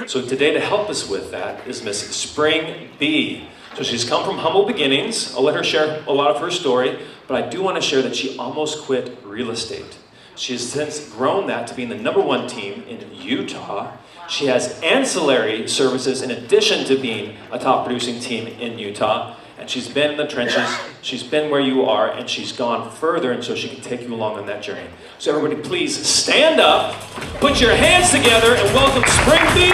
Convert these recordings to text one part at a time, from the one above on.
So today to help us with that is Miss Spring B. So she's come from humble beginnings. I'll let her share a lot of her story, but I do want to share that she almost quit real estate. She has since grown that to being the #1 team in Utah. She has ancillary services in addition to being a top producing team in Utah. And she's been in the trenches, she's been where you are, and she's gone further, and so she can take you along on that journey. So everybody please stand up, put your hands together, and welcome Spring B!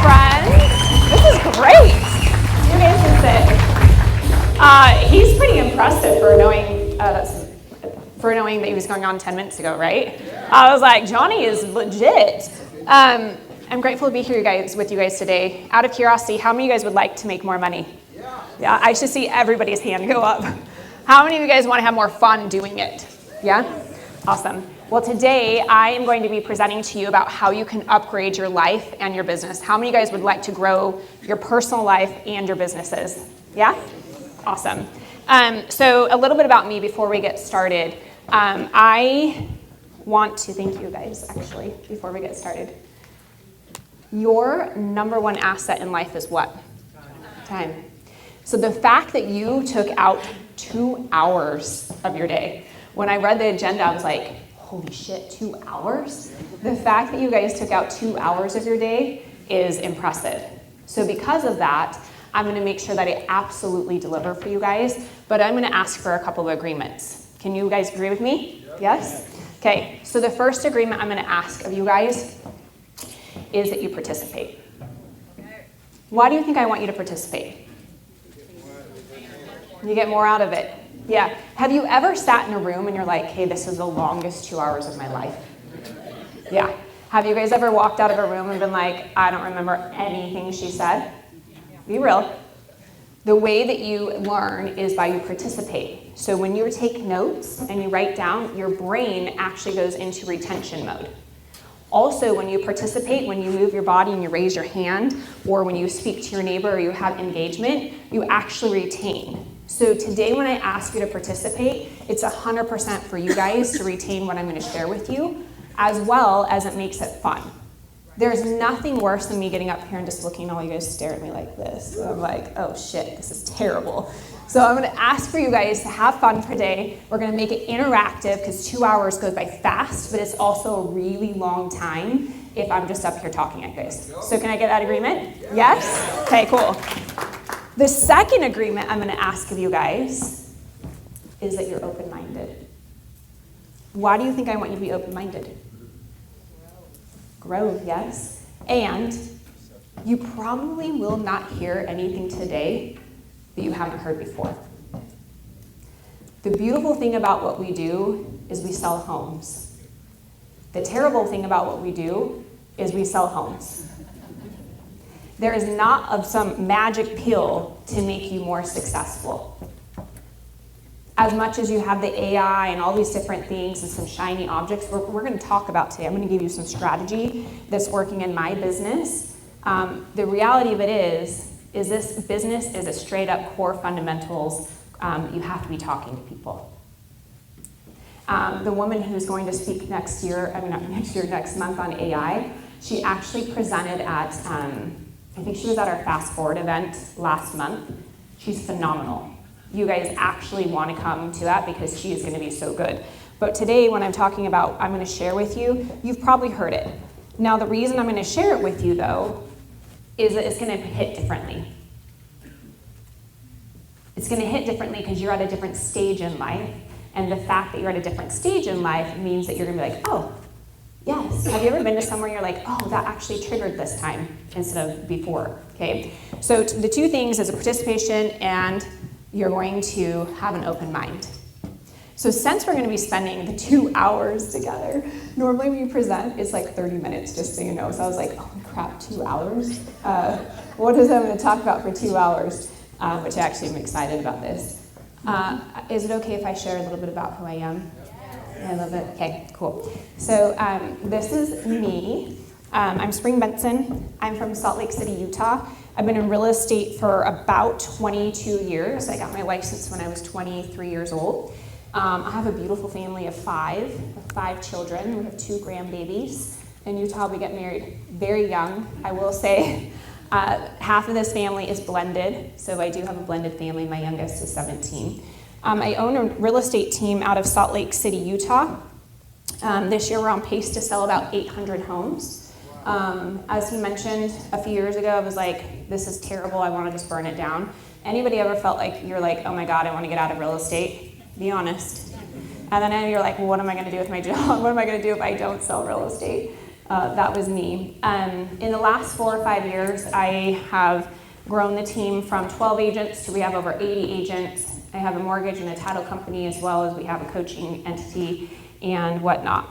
Friends, this is great. You guys can sit. He's pretty impressive for knowing that he was going on 10 minutes ago, right? I was like, Johnny is legit. I'm grateful to be here with you guys today. Out of curiosity, how many of you guys would like to make more money? Yeah, I should see everybody's hand go up. How many of you guys want to have more fun doing it? Yeah? Awesome. Well, today I am going to be presenting to you about how you can upgrade your life and your business. How many of you guys would like to grow your personal life and your businesses? Yeah? Awesome. So a little bit about me before we get started. I want to thank you guys, actually, before we get started. Your #1 asset in life is what? Time. So the fact that you took out 2 hours of your day. When I read the agenda, I was like, holy shit, 2 hours? The fact that you guys took out 2 hours of your day is impressive. So because of that, I'm going to make sure that I absolutely deliver for you guys, but I'm going to ask for a couple of agreements. Can you guys agree with me? Yes? Okay, so the first agreement I'm going to ask of you guys is that you participate. Why do you think I want you to participate? You get more out of it. Yeah. Have you ever sat in a room and you're like, hey, this is the longest 2 hours of my life? Yeah. Have you guys ever walked out of a room and been like, I don't remember anything she said? Be real. The way that you learn is by you participate. So when you take notes and you write down, your brain actually goes into retention mode. Also, when you participate, when you move your body and you raise your hand, or when you speak to your neighbor or you have engagement, you actually retain. So today when I ask you to participate, it's 100% for you guys to retain what I'm going to share with you, as well as it makes it fun. There's nothing worse than me getting up here and just looking at all you guys stare at me like this. And I'm like, oh shit, this is terrible. So I'm going to ask for you guys to have fun today. We're going to make it interactive because 2 hours goes by fast, but it's also a really long time if I'm just up here talking at you guys. So can I get that agreement? Yes? Okay, cool. The second agreement I'm going to ask of you guys is that you're open-minded. Why do you think I want you to be open-minded? Grow, yes. And you probably will not hear anything today that you haven't heard before. The beautiful thing about what we do is we sell homes. The terrible thing about what we do is we sell homes. There is not some magic pill to make you more successful. As much as you have the AI and all these different things and some shiny objects, we're going to talk about today. I'm going to give you some strategy that's working in my business. The reality of it is this business is a straight up core fundamentals. You have to be talking to people. The woman who's going to speak next month on AI, she actually presented at, I think she was at our Fast Forward event last month. She's phenomenal. You guys actually want to come to that because she is going to be so good. But today when I'm talking about, I'm going to share with you, you've probably heard it. Now the reason I'm going to share it with you though, is that it's going to hit differently. It's going to hit differently because you're at a different stage in life. And the fact that you're at a different stage in life means that you're going to be like, oh, yes. Have you ever been to somewhere you're like, oh, that actually triggered this time instead of before, okay? So the two things is a participation and you're going to have an open mind. So since we're going to be spending the 2 hours together, normally when you present, it's like 30 minutes, just so you know. So I was like, oh crap, 2 hours? What is I'm going to talk about for 2 hours? Which actually I'm excited about this. Is it okay if I share a little bit about who I am? Yeah, a little bit? Okay, cool. So this is me. I'm Spring BENGTZEN. I'm from Salt Lake City, Utah. I've been in real estate for about 22 years. I got my license when I was 23 years old. I have a beautiful family of five children. We have 2 grandbabies. In Utah, we get married very young. I will say half of this family is blended, so I do have a blended family. My youngest is 17. I own a real estate team out of Salt Lake City, Utah. This year, we're on pace to sell about 800 homes. As he mentioned a few years ago, I was like, this is terrible. I want to just burn it down. Anybody ever felt like you're like, oh my God, I want to get out of real estate? Be honest. And then you're like, well, what am I going to do with my job? What am I going to do if I don't sell real estate? That was me. In the last 4 or 5 years, I have grown the team from 12 agents to we have over 80 agents. I have a mortgage and a title company, as well as we have a coaching entity and whatnot.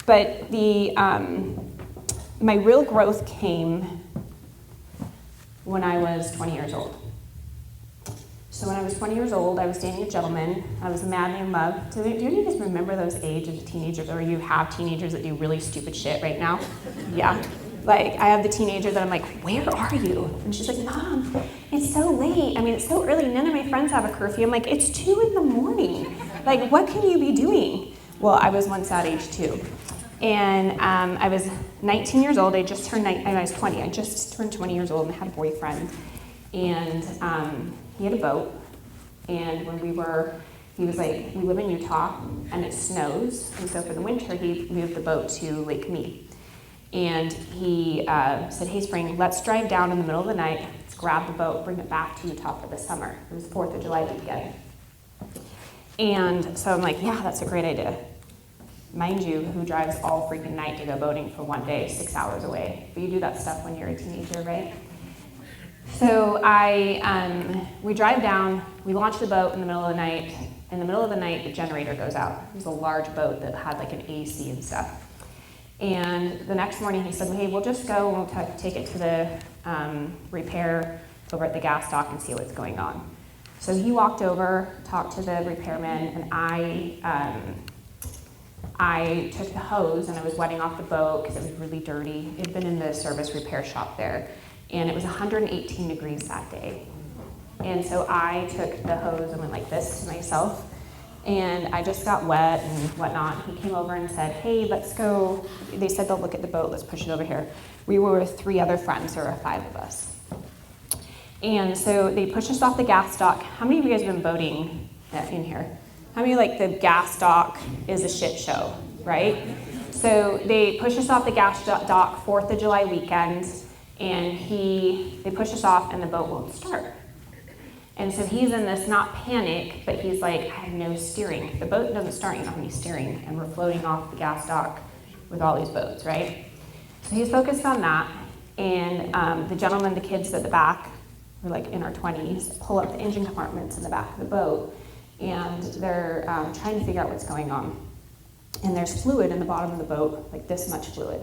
But my real growth came when I was 20 years old. So when I was 20 years old, I was dating a gentleman. I was madly in love. Do you guys remember those ages of teenagers, or you have teenagers that do really stupid shit right now? Yeah. Like, I have the teenager that I'm like, where are you? And she's like, Mom, it's so late. I mean, it's so early. None of my friends have a curfew. I'm like, it's 2 in the morning. Like, what can you be doing? Well, I was once that age too. And I was 19 years old. I was 20. I just turned 20 years old and had a boyfriend. And he had a boat. And when he was like, we live in Utah and it snows. And so for the winter, he moved the boat to Lake Mead. And he said, hey, Spring, let's drive down in the middle of the night. Let's grab the boat, bring it back to Utah for the summer. It was 4th of July weekend. And so I'm like, yeah, that's a great idea. Mind you, who drives all freaking night to go boating for 1 day, 6 hours away? But you do that stuff when you're a teenager, right? So we drive down, we launch the boat in the middle of the night. In the middle of the night, the generator goes out. It was a large boat that had like an AC and stuff. And the next morning he said, hey, we'll just go and we'll take it to the repair over at the gas dock and see what's going on. So he walked over, talked to the repairman, and I took the hose and I was wetting off the boat because it was really dirty. It had been in the service repair shop there. And it was 118 degrees that day. And so I took the hose and went like this to myself. And I just got wet and whatnot. He came over and said, hey, let's go. They said they'll look at the boat. Let's push it over here. We were with 3 other friends. There were 5 of us. And so they pushed us off the gas dock. How many of you guys have been boating in here? How many like the gas dock is a shit show, right? So they pushed us off the gas dock 4th of July weekend. And they push us off and the boat won't start. And so he's in this, not panic, but he's like, I have no steering. If the boat doesn't start, you don't have any steering. And we're floating off the gas dock with all these boats, right? So he's focused on that. And the gentleman, the kids at the back, we're like in our 20s, pull up the engine compartments in the back of the boat. And they're trying to figure out what's going on. And there's fluid in the bottom of the boat, like this much fluid.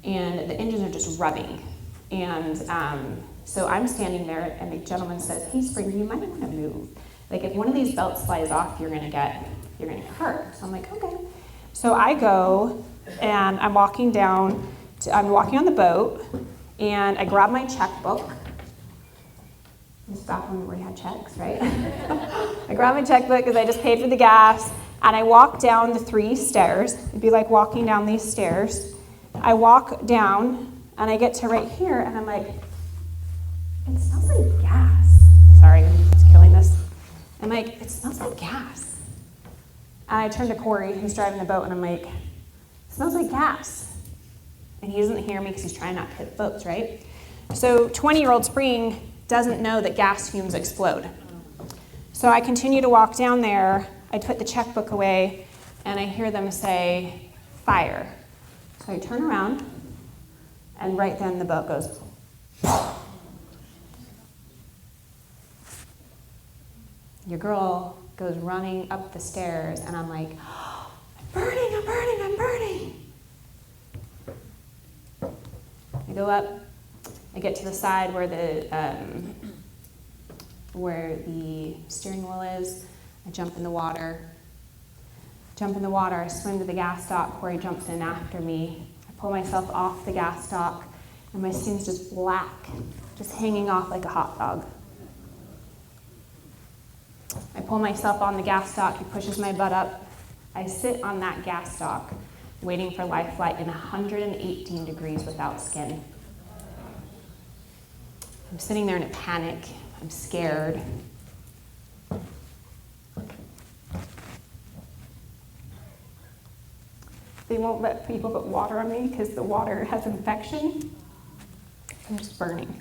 And the engines are just revving. And so I'm standing there, and the gentleman says, hey, Spring, you might want to move. Like, if one of these belts flies off, you're gonna get hurt. So I'm like, okay. So I go, and I'm walking on the boat, and I grab my checkbook. This is back when we had checks, right? I grab my checkbook because I just paid for the gas, and I walk down the 3 stairs. It'd be like walking down these stairs. I walk down, and I get to right here, and I'm like, it smells like gas. Sorry, I'm just killing this. I'm like, it smells like gas. And I turn to Corey, who's driving the boat, and I'm like, it smells like gas. And he doesn't hear me because he's trying not to hit the boats, right? So 20-year-old Spring doesn't know that gas fumes explode. So I continue to walk down there. I put the checkbook away, and I hear them say, fire. So I turn around, and right then the boat goes, your girl goes running up the stairs, and I'm like, oh, I'm burning. I go up, I get to the side where the steering wheel is. I jump in the water, I swim to the gas dock. Corey jumps in after me. I pull myself off the gas dock, and my skin's just black, just hanging off like a hot dog. I pull myself on the gas stalk. He pushes my butt up. I sit on that gas stalk waiting for life flight in 118 degrees without skin. I'm sitting there in a panic. I'm scared. They won't let people put water on me because the water has infection. I'm just burning.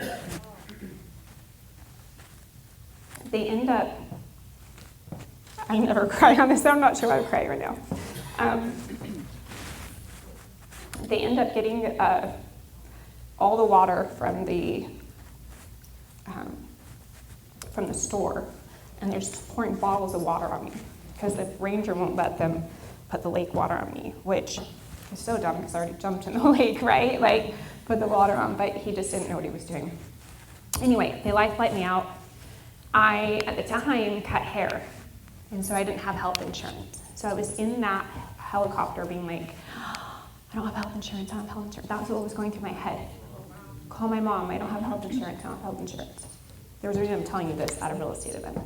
They end up, I never cry on this, so I'm not sure I'm crying right now. They end up getting all the water from the store, and they're just pouring bottles of water on me because the ranger won't let them put the lake water on me, which is so dumb because I already jumped in the lake, right? Like, put the water on, but he just didn't know what he was doing. Anyway, they life flight me out. I, at the time, cut hair, and so I didn't have health insurance. So I was in that helicopter being like, I don't have health insurance, I don't have health insurance. That was what was going through my head. Call my mom, I don't have health insurance, I don't have health insurance. There was a reason I'm telling you this at a real estate event.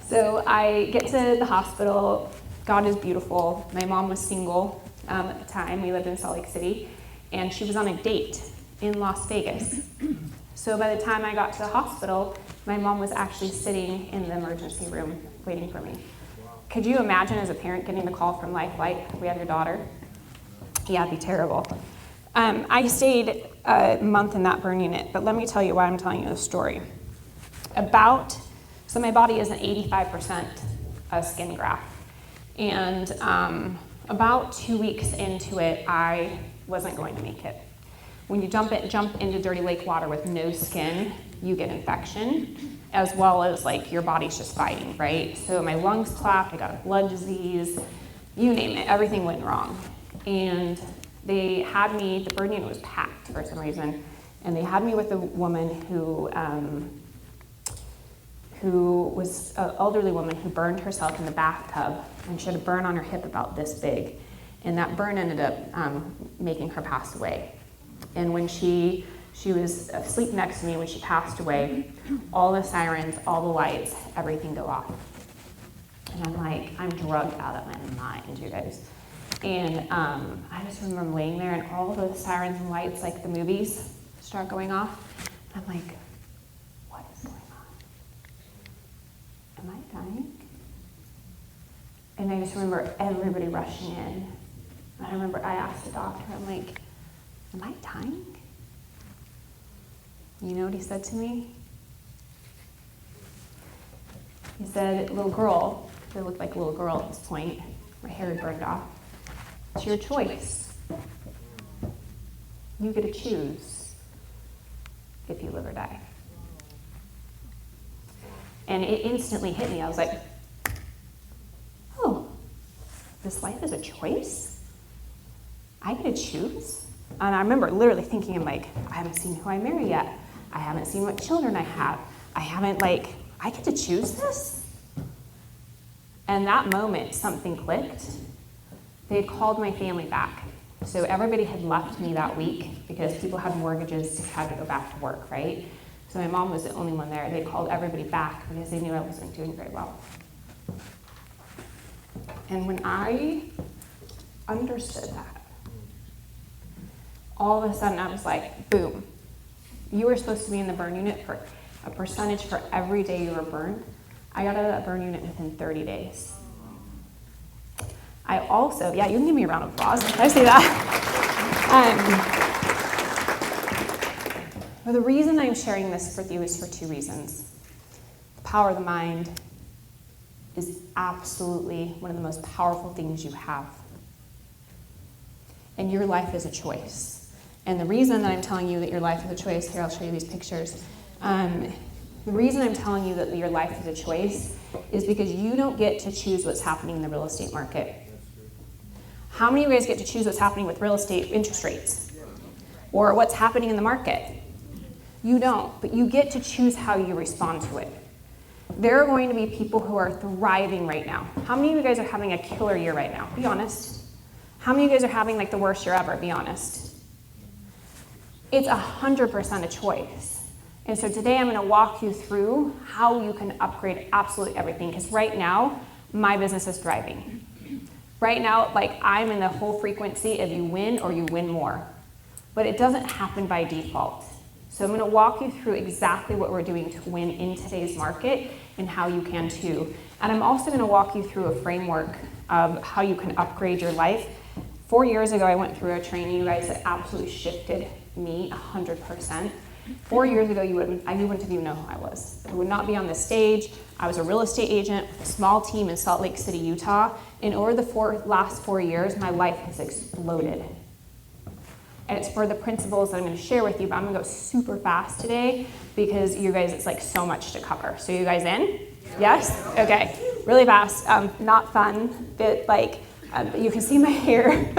So I get to the hospital. God is beautiful. My mom was single at the time. We lived in Salt Lake City, and she was on a date in Las Vegas. So by the time I got to the hospital, my mom was actually sitting in the emergency room waiting for me. Could you imagine as a parent getting the call from Life Flight, we have your daughter? Yeah, it'd be terrible. I stayed a month in that burn unit, but let me tell you why I'm telling you this story. So my body is an 85% skin graft. And about 2 weeks into it, I wasn't going to make it. When you jump into dirty lake water with no skin, you get infection, as well as like your body's just fighting, right? So my lungs clapped, I got a blood disease, you name it, everything went wrong. And they had me, the burn unit was packed for some reason, and they had me with a woman who was an elderly woman who burned herself in the bathtub, and she had a burn on her hip about this big. And that burn ended up making her pass away. And when she was asleep next to me when she passed away, all the sirens, all the lights, everything go off. And I'm like, I'm drugged out of my mind, you guys. And I just remember laying there and all the sirens and lights, like the movies, start going off. I'm like, what is going on? Am I dying? And I just remember everybody rushing in. And I remember I asked the doctor, I'm like, am I dying? You know what he said to me? He said, little girl, I looked like a little girl at this point, my hair had burned off. It's your choice. You get to choose if you live or die. And it instantly hit me. I was like, oh, this life is a choice? I get to choose? And I remember literally thinking, I'm like, I haven't seen who I marry yet. I haven't seen what children I have. I get to choose this? And that moment, something clicked. They had called my family back. So everybody had left me that week because people had mortgages, had to go back to work, right? So my mom was the only one there. They called everybody back because they knew I wasn't doing very well. And when I understood that, all of a sudden I was like, boom. You were supposed to be in the burn unit for a percentage for every day you were burned. I got out of that burn unit within 30 days. I also, yeah, you can give me a round of applause if I say that. Well, the reason I'm sharing this with you is for two reasons. The power of the mind is absolutely one of the most powerful things you have. And your life is a choice. And the reason that I'm telling you that your life is a choice, here I'll show you these pictures. The reason I'm telling you that your life is a choice is because you don't get to choose what's happening in the real estate market. How many of you guys get to choose what's happening with real estate interest rates? Or what's happening in the market? You don't, but you get to choose how you respond to it. There are going to be people who are thriving right now. How many of you guys are having a killer year right now? Be honest. How many of you guys are having like the worst year ever? Be honest. It's 100% a choice. And so today I'm gonna walk you through how you can upgrade absolutely everything, because right now, my business is thriving. Right now, like, I'm in the whole frequency of you win or you win more. But it doesn't happen by default. So I'm gonna walk you through exactly what we're doing to win in today's market and how you can too. And I'm also gonna walk you through a framework of how you can upgrade your life. 4 years ago, I went through a training, you guys, that absolutely shifted me 100%. 4 years ago, you wouldn't even know who I was. I would not be on this stage. I was a real estate agent with a small team in Salt Lake City, Utah. And over the last 4 years, my life has exploded. And it's for the principles that I'm going to share with you, but I'm going to go super fast today because you guys, it's like so much to cover. So you guys in? Yes? Okay. Really fast. Not fun, but like, you can see my hair.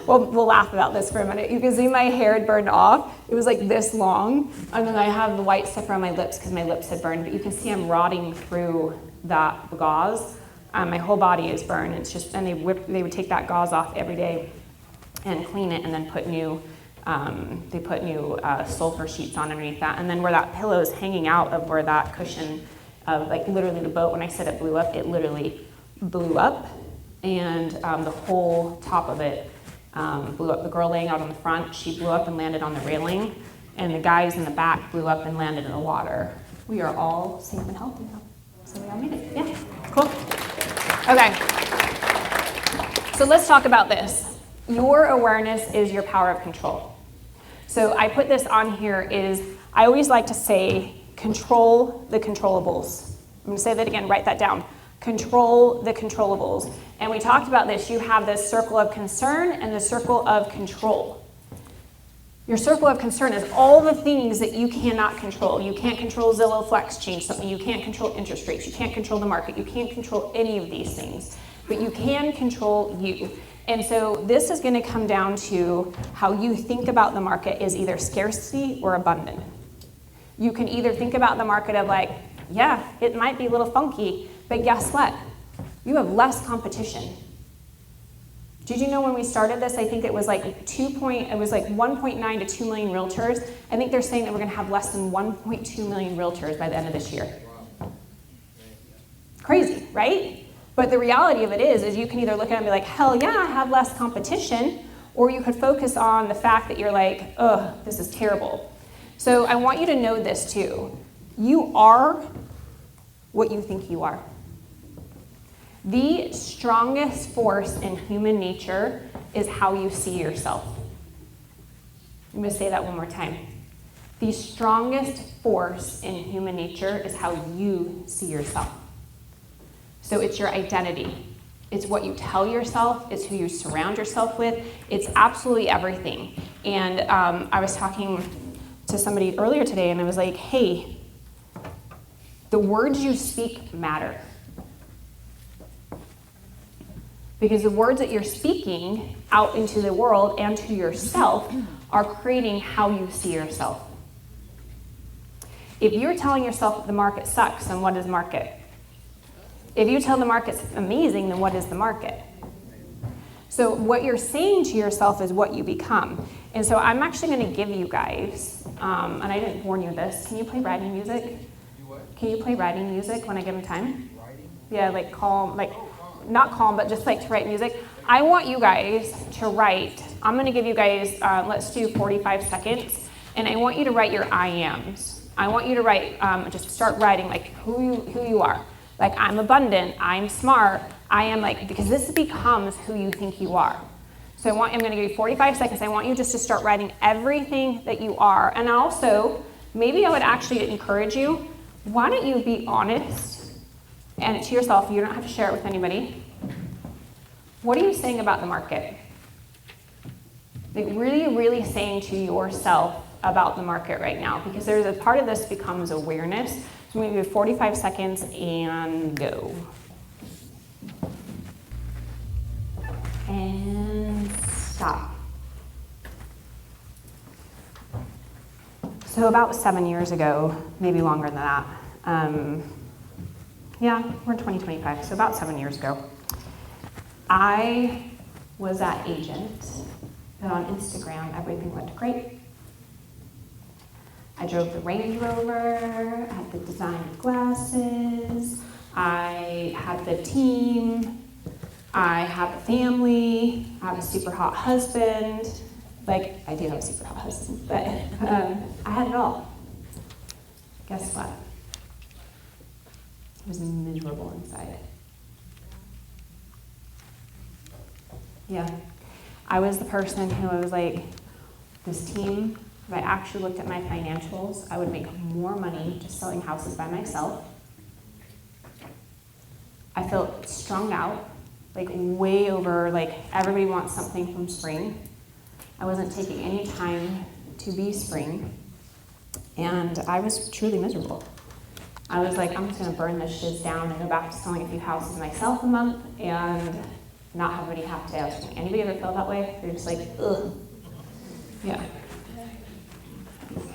We'll laugh about this for a minute. You can see my hair had burned off. It was like this long. And then I have the white stuff around my lips because my lips had burned. But you can see I'm rotting through that gauze. My whole body is burned. It's just, and they would take that gauze off every day and clean it and then put new sulfur sheets on underneath that. And then where that pillow is hanging out of where that cushion of, like, literally the boat, when I said it blew up, it literally blew up. And the whole top of it blew up. The girl laying out on the front, she blew up and landed on the railing. And the guys in the back blew up and landed in the water. We are all safe and healthy now. So we all made it. Yeah, cool. Okay. So let's talk about this. Your awareness is your power of control. So I put this on here is, I always like to say, control the controllables. I'm going to say that again, write that down. Control the controllables. And we talked about this. You have this circle of concern and the circle of control. Your circle of concern is all the things that you cannot control. You can't control Zillow Flex change something. You can't control interest rates. You can't control the market. You can't control any of these things. But you can control you. And so this is going to come down to how you think about the market is either scarcity or abundant. You can either think about the market of like, yeah, it might be a little funky, but guess what? You have less competition. Did you know when we started this, I think it was like 1.9 to 2 million realtors. I think they're saying that we're going to have less than 1.2 million realtors by the end of this year. Crazy, right? But the reality of it is you can either look at it and be like, hell yeah, I have less competition, or you could focus on the fact that you're like, ugh, this is terrible. So I want you to know this too. You are what you think you are. The strongest force in human nature is how you see yourself. I'm going to say that one more time. The strongest force in human nature is how you see yourself. So it's your identity. It's what you tell yourself. It's who you surround yourself with. It's absolutely everything. And I was talking to somebody earlier today, and I was like, hey, the words you speak matter. Because the words that you're speaking out into the world and to yourself are creating how you see yourself. If you're telling yourself that the market sucks, then what is market? If you tell the market's amazing, then what is the market? So what you're saying to yourself is what you become. And so I'm actually going to give you guys, and I didn't warn you this, can you play writing music? Can you play writing music when I give them time? Yeah, like calm, like not calm, but just like to write music. I want you guys to write. I'm going to give you guys, let's do 45 seconds, and I want you to write your I ams. I want you to write, just start writing like who you are. Like, I'm abundant, I'm smart, I am like, because this becomes who you think you are. So I'm going to give you 45 seconds. I want you just to start writing everything that you are. And also, maybe I would actually encourage you, why don't you be honest and to yourself, you don't have to share it with anybody. What are you saying about the market? Like really, really saying to yourself about the market right now, because there's a part of this becomes awareness. So I'm going to do 45 seconds and go. And stop. So about 7 years ago, maybe longer than that, yeah, we're in 2025, so about 7 years ago, I was that agent, and on Instagram, everything looked great. I drove the Range Rover, I had the designer glasses, I had the team, I have a family, I have a super hot husband. Like, I do have a super hot husband, but I had it all. Guess what? I was miserable inside. Yeah. I was the person who was like, this team, if I actually looked at my financials, I would make more money just selling houses by myself. I felt strung out, like way over, like everybody wants something from spring. I wasn't taking any time to be spring, and I was truly miserable. I was like, I'm just gonna burn this shiz down and go back to selling a few houses myself a month and not have anybody have to ask me. Anybody ever feel that way? You're just like, ugh. Yeah.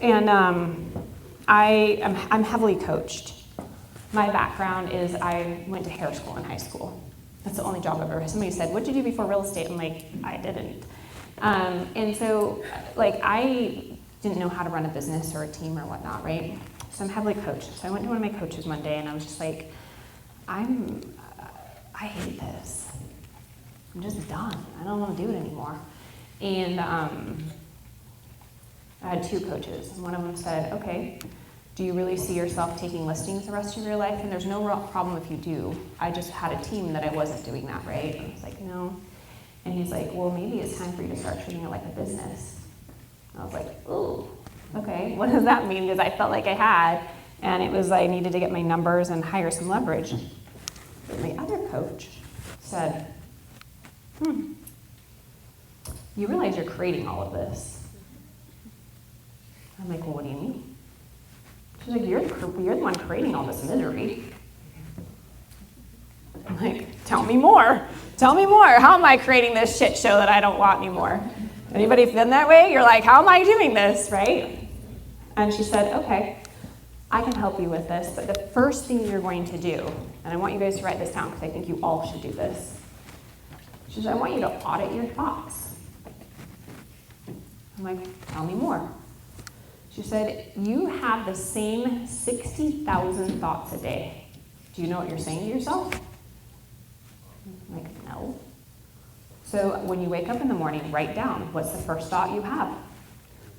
And I'm heavily coached. My background is I went to hair school in high school. That's the only job I've ever had. Somebody said, what'd you do before real estate? I'm like, I didn't. And so, like, I didn't know how to run a business or a team or whatnot, right? So I'm heavily coached. So I went to one of my coaches one day and I was just like, I hate this. I'm just done. I don't want to do it anymore. And I had two coaches. And one of them said, okay, do you really see yourself taking listings the rest of your life? And there's no problem if you do. I just had a team that I wasn't doing that, right? And I was like, no. And he's like, well, maybe it's time for you to start treating it like a business. And I was like, oh, okay. What does that mean? Because I felt like I had, and it was I needed to get my numbers and hire some leverage. But my other coach said, you realize you're creating all of this. I'm like, well, what do you mean? She's like, you're the one creating all this misery. I'm like, tell me more. Tell me more. How am I creating this shit show that I don't want anymore? Anybody been that way? You're like, how am I doing this, right? And she said, okay, I can help you with this, but the first thing you're going to do, and I want you guys to write this down because I think you all should do this. She said, I want you to audit your thoughts. I'm like, tell me more. She said, you have the same 60,000 thoughts a day. Do you know what you're saying to yourself? I'm like, no. So when you wake up in the morning, write down, what's the first thought you have?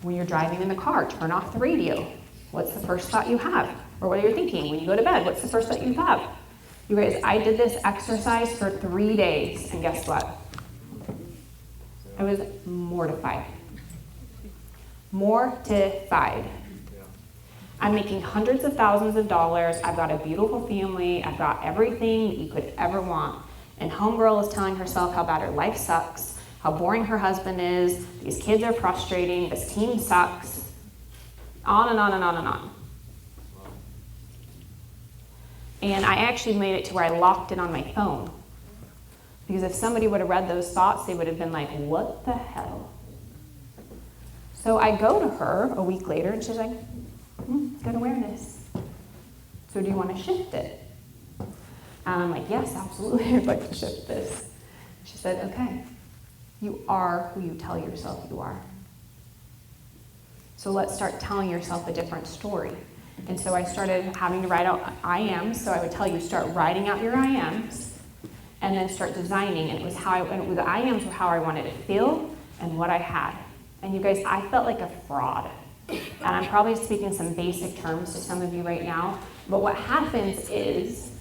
When you're driving in the car, turn off the radio. What's the first thought you have? Or what are you thinking? When you go to bed, what's the first thought you have? You guys, I did this exercise for 3 days, and guess what? I was mortified. Mortified. I'm making hundreds of thousands of dollars. I've got a beautiful family. I've got everything that you could ever want. And homegirl is telling herself how bad her life sucks, how boring her husband is, these kids are frustrating, this team sucks, on and on and on and on. And I actually made it to where I locked it on my phone. Because if somebody would have read those thoughts, they would have been like, what the hell? So I go to her a week later, and she's like, good awareness. So do you want to shift it? And I'm like, yes, absolutely, I'd like to shift this. She said, okay, you are who you tell yourself you are. So let's start telling yourself a different story. And so I started having to write out I ams. So I would tell you, start writing out your I ams, and then start designing. And it was the I ams were how I wanted to feel and what I had. And you guys, I felt like a fraud. And I'm probably speaking some basic terms to some of you right now. But what happens is,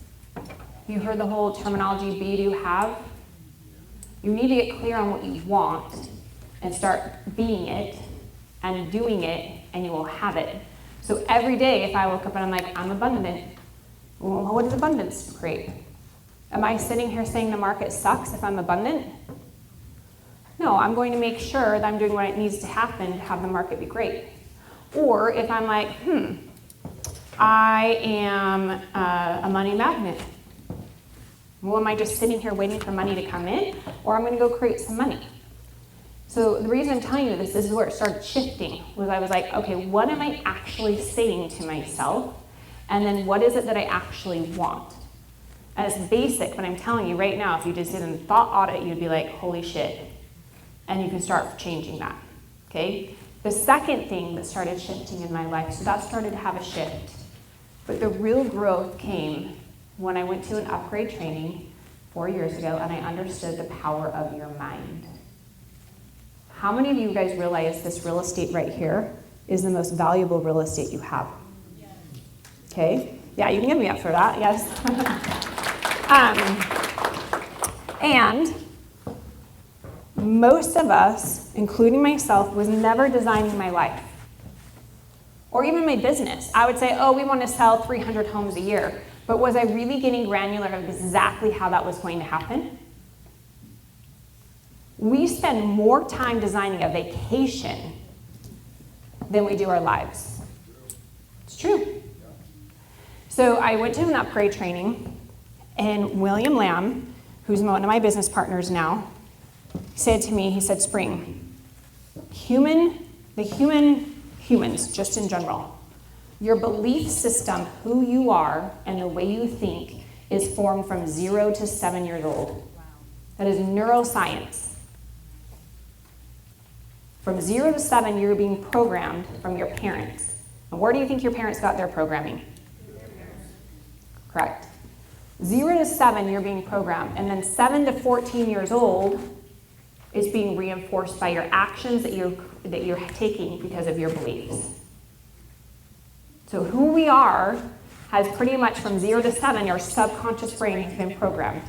you heard the whole terminology be, do, have? You need to get clear on what you want and start being it and doing it, and you will have it. So every day, if I woke up and I'm like, I'm abundant, well, what does abundance create? Am I sitting here saying the market sucks if I'm abundant? No, I'm going to make sure that I'm doing what needs to happen to have the market be great. Or if I'm like, I am a money magnet. Well, am I just sitting here waiting for money to come in? Or I'm going to go create some money. So the reason I'm telling you this is where it started shifting, was I was like, okay, what am I actually saying to myself? And then what is it that I actually want? And it's basic, but I'm telling you right now, if you just did a thought audit, you'd be like, holy shit. And you can start changing that, okay? The second thing that started shifting in my life, so that started to have a shift. But the real growth came when I went to an upgrade training 4 years ago and I understood the power of your mind. How many of you guys realize this real estate right here is the most valuable real estate you have? Okay? Yeah, you can give me up for that, yes. And most of us, including myself, was never designing my life or even my business. I would say, oh, we want to sell 300 homes a year. But was I really getting granular of exactly how that was going to happen? We spend more time designing a vacation than we do our lives. It's true. So I went to an upgrade training, and William Lamb, who's one of my business partners now, said to me, he said, Spring, humans, just in general, your belief system, who you are, and the way you think is formed from 0 to 7 years old. That is neuroscience. From 0 to 7, you're being programmed from your parents. And where do you think your parents got their programming? Correct. 0 to 7, you're being programmed. And then 7 to 14 years old is being reinforced by your actions that you're taking because of your beliefs. So who we are has pretty much from 0 to 7, your subconscious brain has been programmed.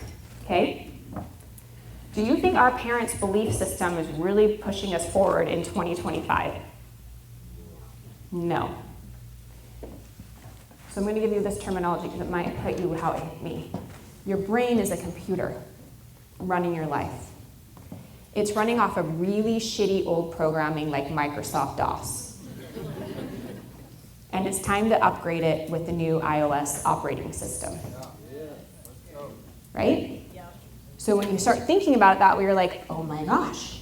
Okay? Do you think our parents' belief system is really pushing us forward in 2025? No. So I'm going to give you this terminology because it might hit you how it hit me. Your brain is a computer running your life. It's running off of really shitty old programming like Microsoft DOS. And it's time to upgrade it with the new iOS operating system. Right? So when you start thinking about that, you're like, oh my gosh.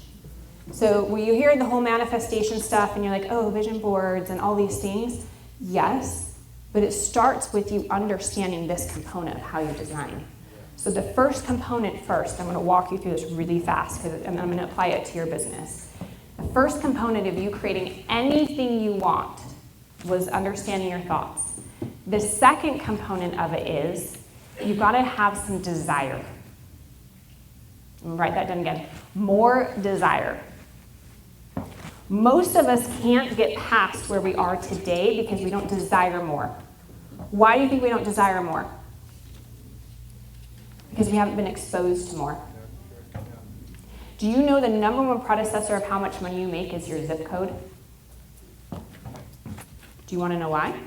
So when you hear the whole manifestation stuff and you're like, oh, vision boards and all these things, yes, but it starts with you understanding this component of how you design. So the first component first, I'm going to walk you through this really fast and I'm going to apply it to your business. The first component of you creating anything you want was understanding your thoughts. The second component of it is you've got to have some desire. Write that down again. More desire. Most of us can't get past where we are today because we don't desire more. Why do you think we don't desire more? Because we haven't been exposed to more. Do you know the number one predecessor of how much money you make is your zip code? Do you want to know why?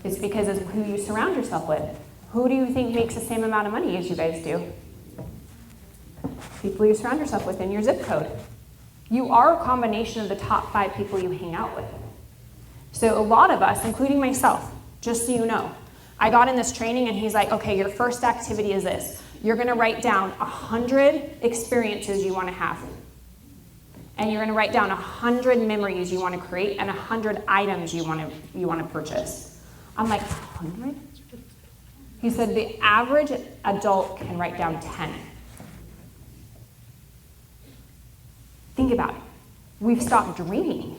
It's because of who you surround yourself with. Who do you think makes the same amount of money as you guys do? People you surround yourself with in your zip code. You are a combination of the top 5 people you hang out with. So a lot of us, including myself, just so you know, I got in this training and he's like, okay, your first activity is this. You're going to write down 100 experiences you want to have. And you're going to write down 100 memories you want to create and 100 items you want to purchase. I'm like, 100? He said the average adult can write down 10. Think about it. We've stopped dreaming.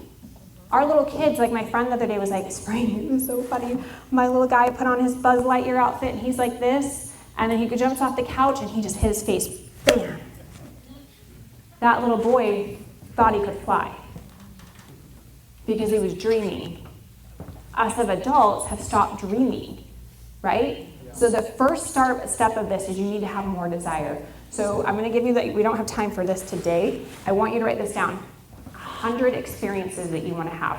Our little kids, like my friend the other day was like, Spring, it was so funny. My little guy put on his Buzz Lightyear outfit and he's like this, and then he jumps off the couch and he just hit his face, bam. That little boy thought he could fly because he was dreaming. Us as adults have stopped dreaming, right? So the first step of this is you need to have more desire. So I'm going to give you that. We don't have time for this today. I want you to write this down. 100 experiences that you want to have.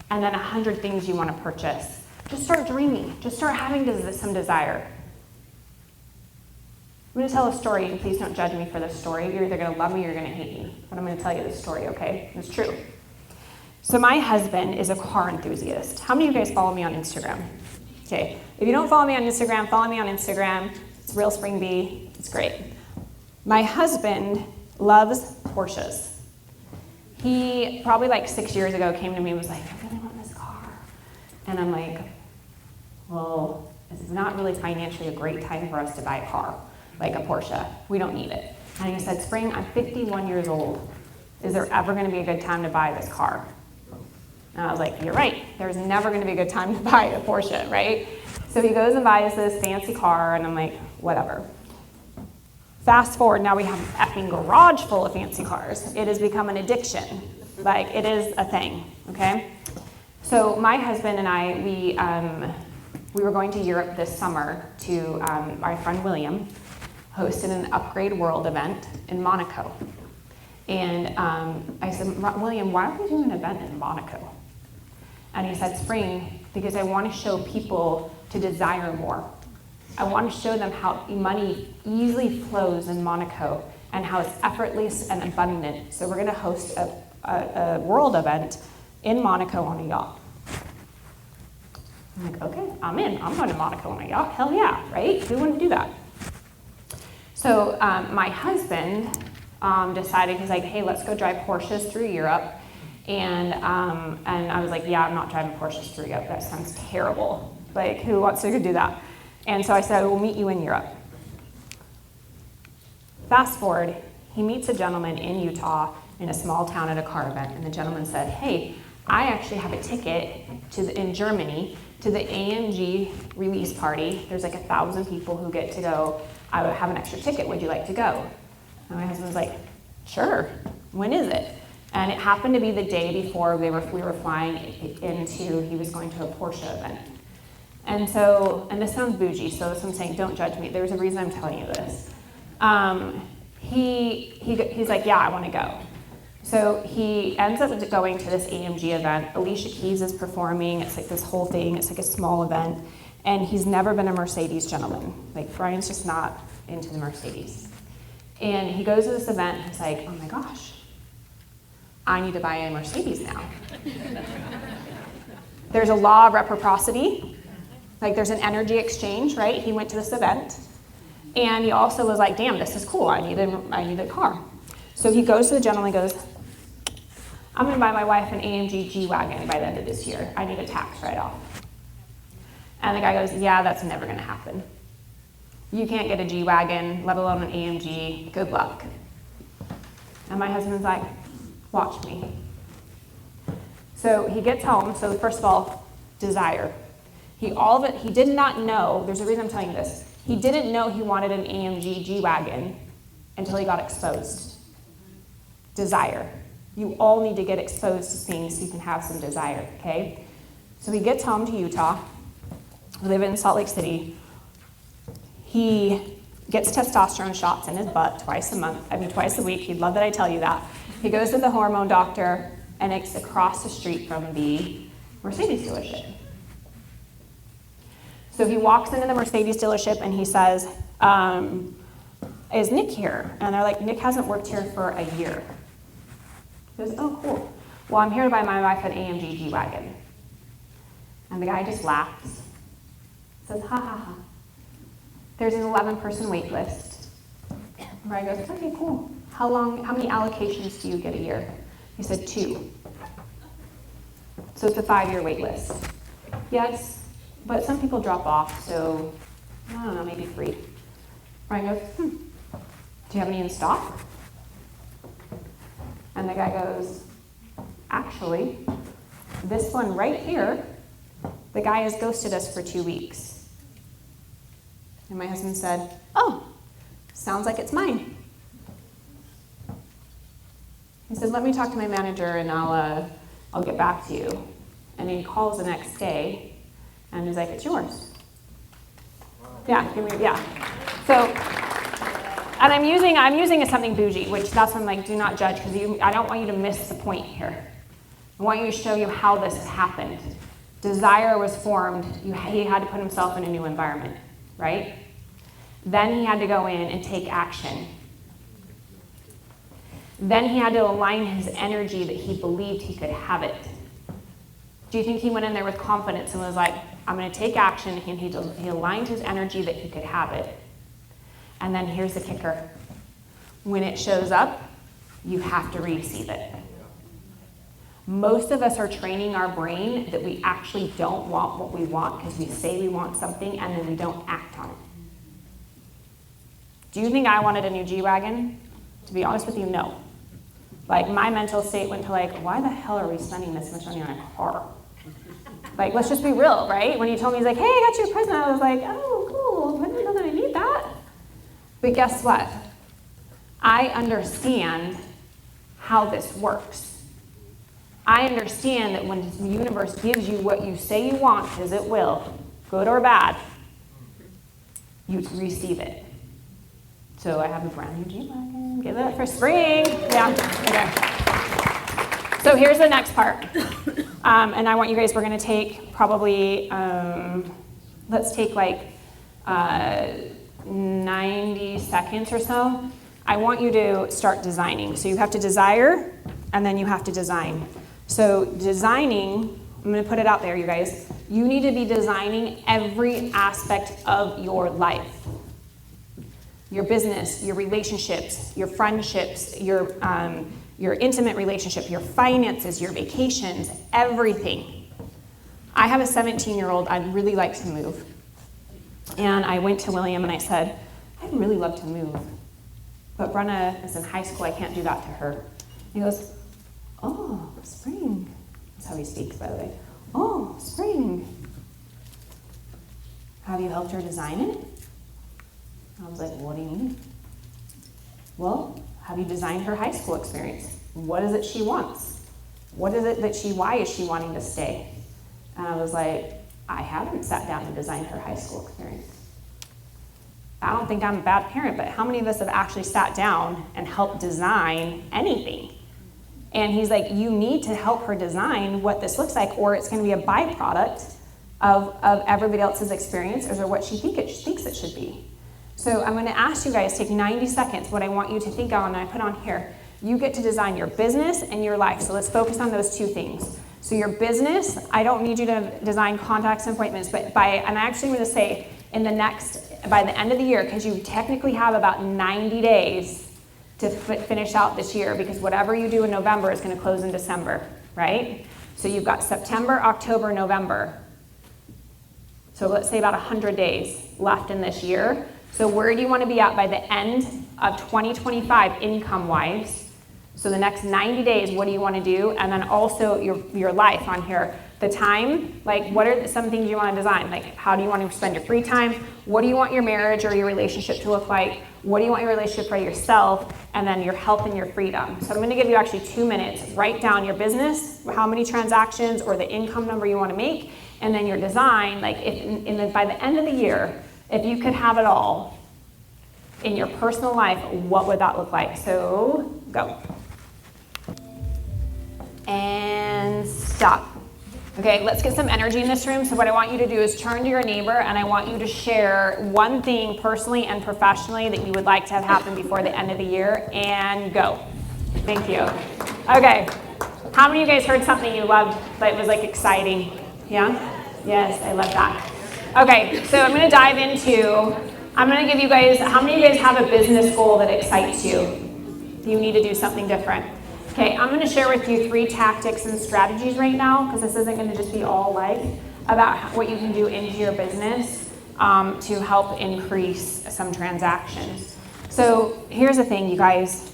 And then 100 things you want to purchase. Just start dreaming. Just start having some desire. I'm going to tell a story, and please don't judge me for this story. You're either going to love me or you're going to hate me. But I'm going to tell you this story, okay? It's true. So my husband is a car enthusiast. How many of you guys follow me on Instagram? Okay. If you don't follow me on Instagram, follow me on Instagram. It's Real Spring Bee. It's great. My husband loves Porsches. He probably like 6 years ago came to me and was like, I really want this car. And I'm like, well, this is not really financially a great time for us to buy a car, like a Porsche. We don't need it. And he said, Spring, I'm 51 years old. is there ever going to be a good time to buy this car? And I was like, you're right. There's never going to be a good time to buy a Porsche, right? So he goes and buys this fancy car, and I'm like, whatever. Fast forward, now we have an effing garage full of fancy cars. It has become an addiction. Like, it is a thing, okay? So my husband and I, we were going to Europe this summer to, our friend William hosted an Upgrade World event in Monaco. And I said, William, why don't we do an event in Monaco? And he said, Spring, because I want to show people to desire more. I want to show them how money easily flows in Monaco and how it's effortless and abundant. So we're going to host a world event in Monaco on a yacht. I'm like, okay, I'm in. I'm going to Monaco on a yacht. Hell yeah, right? Who wouldn't do that? So my husband decided, he's like, hey, let's go drive Porsches through Europe. And I was like, yeah, I'm not driving Porsches through Europe. That sounds terrible. Like, who wants to do that? And so I said, we'll meet you in Europe. Fast forward, he meets a gentleman in Utah in a small town at a car event. And the gentleman said, hey, I actually have a ticket in Germany to the AMG release party. There's like 1,000 people who get to go. I would have an extra ticket. Would you like to go? And my husband was like, sure. When is it? And it happened to be the day before we were flying into, he was going to a Porsche event. And so, and this sounds bougie, so this I'm saying, don't judge me. There's a reason I'm telling you this. He's like, yeah, I want to go. So he ends up going to this AMG event. Alicia Keys is performing. It's like this whole thing. It's like a small event. And he's never been a Mercedes gentleman. Like, Brian's just not into the Mercedes. And he goes to this event, and he's like, oh my gosh, I need to buy a Mercedes now. There's a law of reciprocity. Like, there's an energy exchange, right? He went to this event. And he also was like, damn, this is cool. I need a car. So he goes to the gentleman and goes, I'm going to buy my wife an AMG G-Wagon by the end of this year. I need a tax write-off. And the guy goes, yeah, that's never going to happen. You can't get a G-Wagon, let alone an AMG. Good luck. And my husband's like, watch me. So he gets home. So first of all, desire. He did not know, there's a reason I'm telling you this. He didn't know he wanted an AMG G-Wagon until he got exposed. Desire. You all need to get exposed to things so you can have some desire, okay? So he gets home to Utah. We live in Salt Lake City. He gets testosterone shots in his butt twice a week. He'd love that I tell you that. He goes to the hormone doctor, and it's across the street from the Mercedes dealership. So he walks into the Mercedes dealership, and he says, is Nick here? And they're like, Nick hasn't worked here for a year. He goes, oh, cool. Well, I'm here to buy my wife an AMG G-Wagon. And the guy just laughs. Says, ha, ha, ha. There's an 11-person wait list. And Brian goes, okay, cool. How many allocations do you get a year? He said, 2. So it's a 5-year wait list. Yes, but some people drop off, so I don't know, maybe 3. Brian goes, do you have any in stock? And the guy goes, actually, this one right here, the guy has ghosted us for 2 weeks. And my husband said, oh, sounds like it's mine. He said, let me talk to my manager and I'll get back to you. And he calls the next day and he's like, it's yours. Yeah, So, and I'm using something bougie, which that's when I'm like, do not judge, because I don't want you to miss the point here. I want you to show you how this has happened. Desire was formed. He had to put himself in a new environment, right? Then he had to go in and take action. Then he had to align his energy that he believed he could have it. Do you think he went in there with confidence and was like, I'm going to take action, and he aligned his energy that he could have it? And then here's the kicker. When it shows up, you have to receive it. Most of us are training our brain that we actually don't want what we want because we say we want something and then we don't act on it. Do you think I wanted a new G-Wagon? To be honest with you, no. Like, my mental state went to like, why the hell are we spending this much money on a car? Like, let's just be real, right? When he told me, he's like, hey, I got you a present, I was like, oh, cool, I didn't know that I need that. But guess what? I understand how this works. I understand that when the universe gives you what you say you want, because it will, good or bad, you receive it. So I have a brand new G-Wagon. Give it up for spring. Yeah, okay. So here's the next part. And I want you guys, we're going to take probably, let's take like 90 seconds or so. I want you to start designing. So you have to desire, and then you have to design. So designing, I'm going to put it out there, you guys. You need to be designing every aspect of your life. Your business, your relationships, your friendships, your intimate relationship, your finances, your vacations, everything. I have a 17-year-old, I'd really like to move. And I went to William and I said, I'd really love to move. But Brenna is in high school, I can't do that to her. He goes, oh, spring. That's how he speaks, by the way. Oh, spring. Have you helped her design it? I was like, what do you mean? Well, have you designed her high school experience? What is it she wants? What is it that why is she wanting to stay? And I was like, I haven't sat down and designed her high school experience. I don't think I'm a bad parent, but how many of us have actually sat down and helped design anything? And he's like, you need to help her design what this looks like, or it's going to be a byproduct of everybody else's experience, or what she thinks it should be. So I'm going to ask you guys, take 90 seconds, what I want you to think on, and I put on here. You get to design your business and your life. So let's focus on those two things. So your business, I don't need you to design contacts and appointments, but I'm actually going to say by the end of the year, because you technically have about 90 days to finish out this year, because whatever you do in November is going to close in December, right? So you've got September, October, November. So let's say about 100 days left in this year. So where do you want to be at by the end of 2025 income-wise? So the next 90 days, what do you want to do? And then also your life on here. The time, like what are some things you want to design? Like how do you want to spend your free time? What do you want your marriage or your relationship to look like? What do you want your relationship for yourself? And then your health and your freedom. So I'm going to give you actually 2 minutes. Write down your business, how many transactions or the income number you want to make, and then your design. Like by the end of the year, if you could have it all in your personal life, what would that look like? So go. And stop. Okay, let's get some energy in this room. So what I want you to do is turn to your neighbor and I want you to share one thing personally and professionally that you would like to have happen before the end of the year, and go. Thank you. Okay, how many of you guys heard something you loved that was like exciting? Yeah? Yes, I love that. Okay, so I'm going to dive into, I'm going to give you guys, how many of you guys have a business goal that excites you? You need to do something different. Okay, I'm going to share with you 3 tactics and strategies right now, because this isn't going to just be all life, about what you can do into your business to help increase some transactions. So here's the thing, you guys.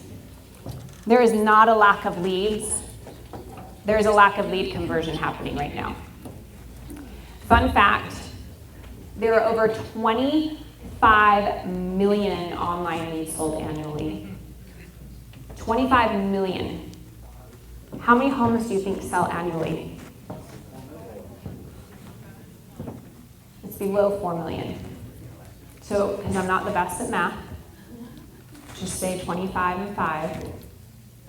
There is not a lack of leads. There is a lack of lead conversion happening right now. Fun fact, there are over 25 million online leads sold annually. 25 million. How many homes do you think sell annually? It's below 4 million. So, because I'm not the best at math, just say 25 and 5.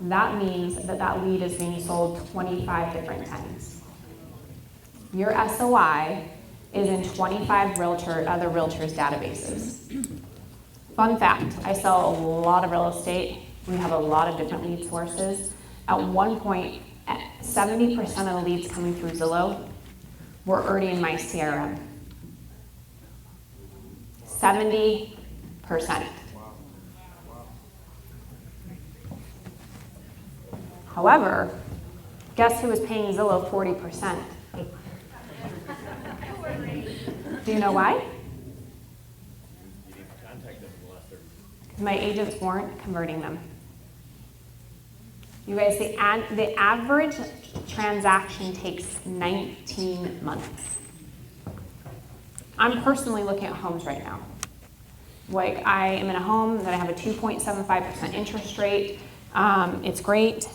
That means that lead is being sold 25 different times. Your SOI is in 25 other realtors' databases. Fun fact, I sell a lot of real estate. We have a lot of different lead sources. At one point, 70% of the leads coming through Zillow were already in my CRM. 70%. However, guess who was paying Zillow 40%? Do you know why? My agents weren't converting them. You guys, the average transaction takes 19 months. I'm personally looking at homes right now. Like, I am in a home that I have a 2.75% interest rate. It's great,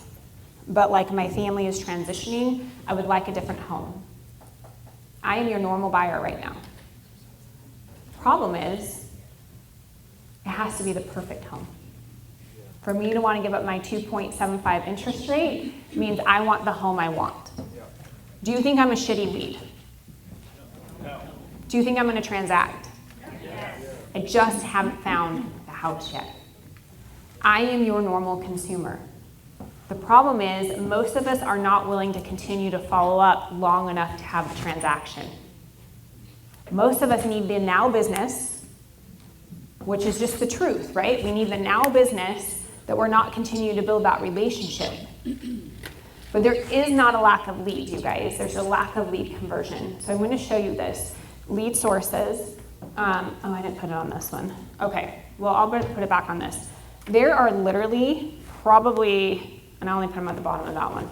but like my family is transitioning, I would like a different home. I am your normal buyer right now. Problem is, it has to be the perfect home. For me to want to give up my 2.75 interest rate means I want the home I want. Do you think I'm a shitty lead? No. Do you think I'm going to transact? Yes. I just haven't found the house yet. I am your normal consumer. The problem is most of us are not willing to continue to follow up long enough to have the transaction. Most of us need the now business, which is just the truth, right? We need the now business that we're not continuing to build that relationship. But there is not a lack of leads, you guys. There's a lack of lead conversion. So I'm going to show you this. Lead sources. Oh, I didn't put it on this one. Okay, well, I'll put it back on this. There are literally probably, and I only put them at the bottom of that one.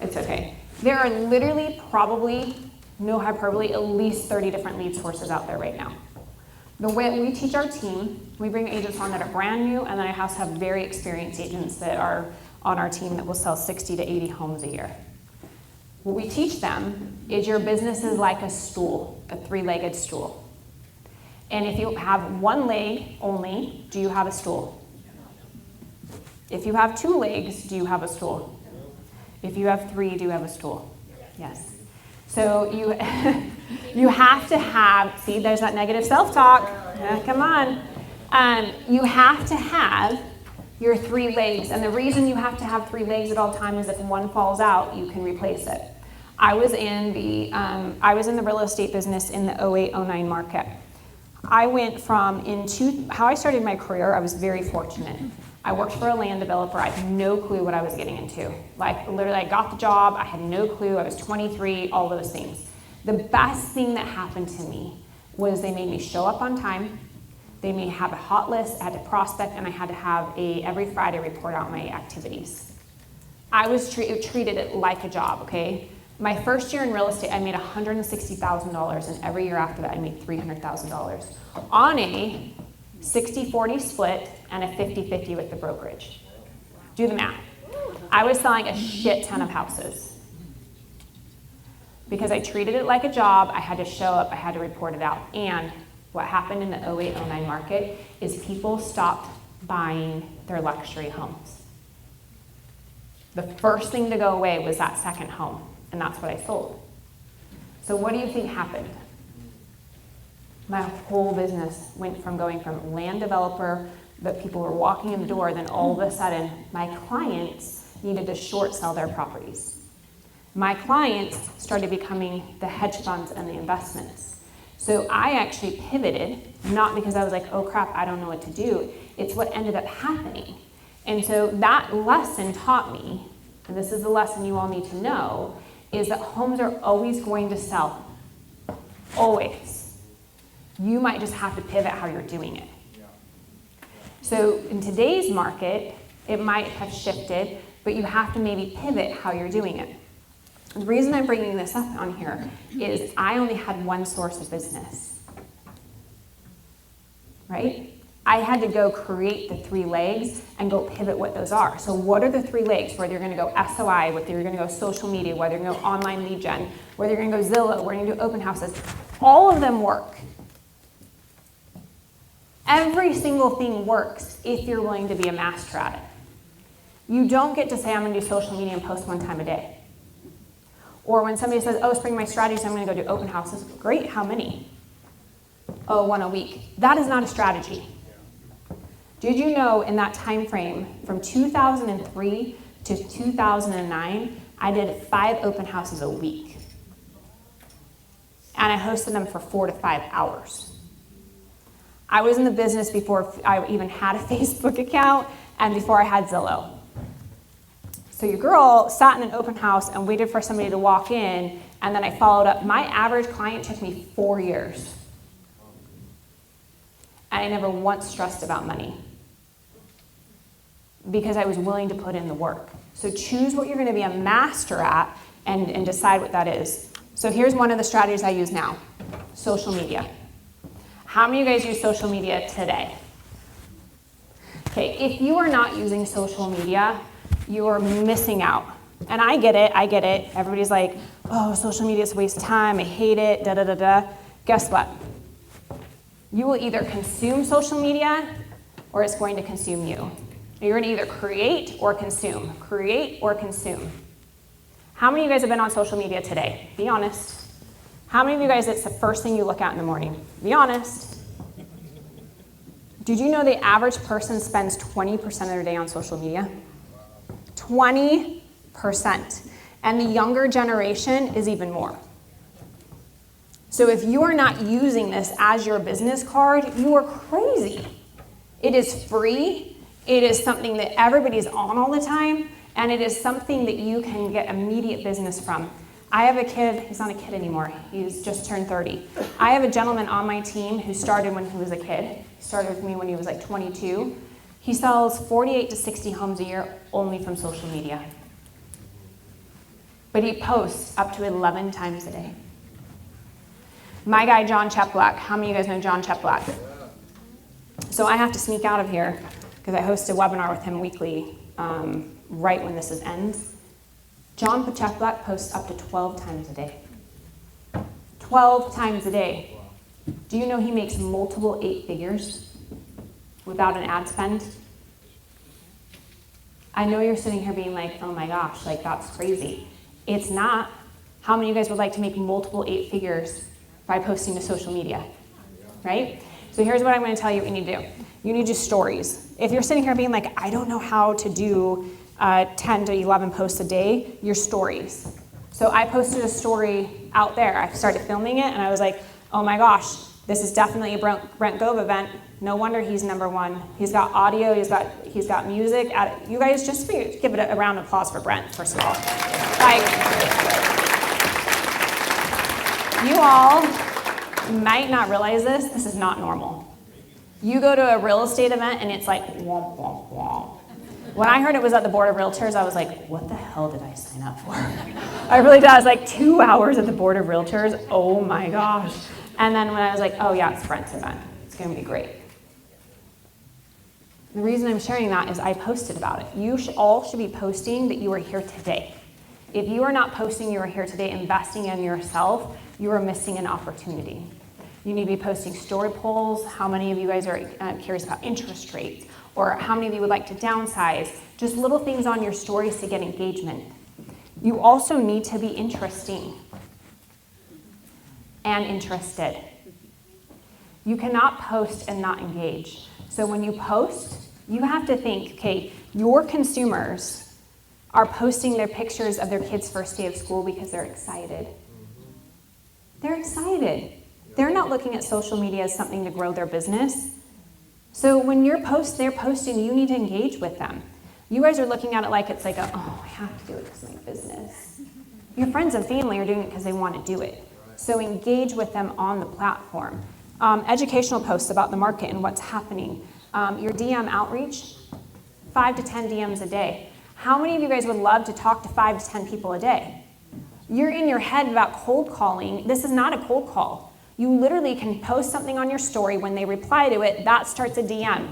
It's okay. There are literally probably, no hyperbole, at least 30 different lead sources out there right now. The way we teach our team, we bring agents on that are brand new, and then I also have very experienced agents that are on our team that will sell 60 to 80 homes a year. What we teach them is your business is like a stool, a three-legged stool. And if you have one leg only, do you have a stool? If you have two legs, do you have a stool? If you have three, do you have a stool? Yes. So you have to have, see, there's that negative self-talk. Come on. You have to have your three legs. And the reason you have to have three legs at all times is if one falls out, you can replace it. I was in the real estate business in the 08-09 market. I went from how I started my career, I was very fortunate. I worked for a land developer. I had no clue what I was getting into. Like, literally, I got the job. I had no clue. I was 23, all those things. The best thing that happened to me was they made me show up on time. They made me have a hot list. I had to prospect, and I had to have every Friday report out my activities. I was treated it like a job, okay? My first year in real estate, I made $160,000, and every year after that, I made $300,000 on a 60-40 split and a 50-50 with the brokerage. Do the math. I was selling a shit ton of houses. Because I treated it like a job, I had to show up, I had to report it out. And what happened in the 08-09 market is people stopped buying their luxury homes. The first thing to go away was that second home, and that's what I sold. So what do you think happened? My whole business went from going from land developer that people were walking in the door, then all of a sudden my clients needed to short sell their properties. My clients started becoming the hedge funds and the investments. So I actually pivoted, not because I was like, oh crap, I don't know what to do. It's what ended up happening. And so that lesson taught me, and this is the lesson you all need to know, is that homes are always going to sell. Always. You might just have to pivot how you're doing it. So in today's market, it might have shifted, but you have to maybe pivot how you're doing it. The reason I'm bringing this up on here is I only had one source of business, right? I had to go create the three legs and go pivot what those are. So what are the three legs? Whether you're going to go SOI, whether you're going to go social media, whether you're going to go online lead gen, whether you're going to go Zillow, whether you're going to do open houses, all of them work. Every single thing works if you're willing to be a master at it. You don't get to say, I'm going to do social media and post one time a day. Or when somebody says, oh, spring my strategy, so I'm going to go do open houses. Great, how many? Oh, one a week. That is not a strategy. Did you know in that time frame, from 2003 to 2009, I did 5 open houses a week. And I hosted them for 4 to 5 hours. I was in the business before I even had a Facebook account and before I had Zillow. So your girl sat in an open house and waited for somebody to walk in, and then I followed up. My average client took me 4 years. And I never once stressed about money because I was willing to put in the work. So choose what you're going to be a master at and decide what that is. So here's one of the strategies I use now. Social media. How many of you guys use social media today? Okay, if you are not using social media, you are missing out. And I get it. Everybody's like, oh, social media is a waste of time, I hate it, da-da-da-da. Guess what? You will either consume social media or it's going to consume you. You're going to either create or consume. Create or consume. How many of you guys have been on social media today? Be honest. How many of you guys, it's the first thing you look at in the morning? Be honest. Did you know the average person spends 20% of their day on social media? 20%. And the younger generation is even more. So if you are not using this as your business card, you are crazy. It is free. It is something that everybody's on all the time, and it is something that you can get immediate business from. I have a kid, he's not a kid anymore, he's just turned 30. I have a gentleman on my team who started when he was a kid. He started with me when he was like 22. He sells 48 to 60 homes a year only from social media. But he posts up to 11 times a day. My guy, John Cheplack, how many of you guys know John Cheplack? So I have to sneak out of here because I host a webinar with him weekly right when this ends. John Cheplack posts up to 12 times a day. 12 times a day. Do you know he makes multiple 8 figures without an ad spend? I know you're sitting here being like, oh my gosh, like that's crazy. It's not. How many of you guys would like to make multiple 8 figures by posting to social media? Right? So here's what I'm going to tell you what you need to do. You need to do stories. If you're sitting here being like, I don't know how to do 10 to 11 posts a day, your stories. So I posted a story out there. I started filming it, and I was like, oh my gosh, this is definitely a Brent Gove event. No wonder he's #1. He's got audio, he's got music. You guys just give it a round of applause for Brent, first of all. Like, you all might not realize this is not normal. You go to a real estate event and it's like, womp, womp, womp. When I heard it was at the Board of Realtors, I was like, what the hell did I sign up for? I really did. I was like, 2 hours at the Board of Realtors? Oh my gosh. And then when I was like, oh yeah, it's Brent's event. It's going to be great. The reason I'm sharing that is I posted about it. You all should be posting that you are here today. If you are not posting you are here today, investing in yourself, you are missing an opportunity. You need to be posting story polls. How many of you guys are curious about interest rates? Or how many of you would like to downsize? Just little things on your stories to get engagement. You also need to be interesting and interested. You cannot post and not engage. So when you post, you have to think, okay, your consumers are posting their pictures of their kids' first day of school because they're excited. They're excited. They're not looking at social media as something to grow their business. So when they're posting, you need to engage with them. You guys are looking at it like it's like, oh, I have to do it because of my business. Your friends and family are doing it because they want to do it. So engage with them on the platform. Educational posts about the market and what's happening. Your DM outreach, 5 to 10 DMs a day. How many of you guys would love to talk to 5 to 10 people a day? You're in your head about cold calling. This is not a cold call. You literally can post something on your story. When they reply to it, that starts a DM.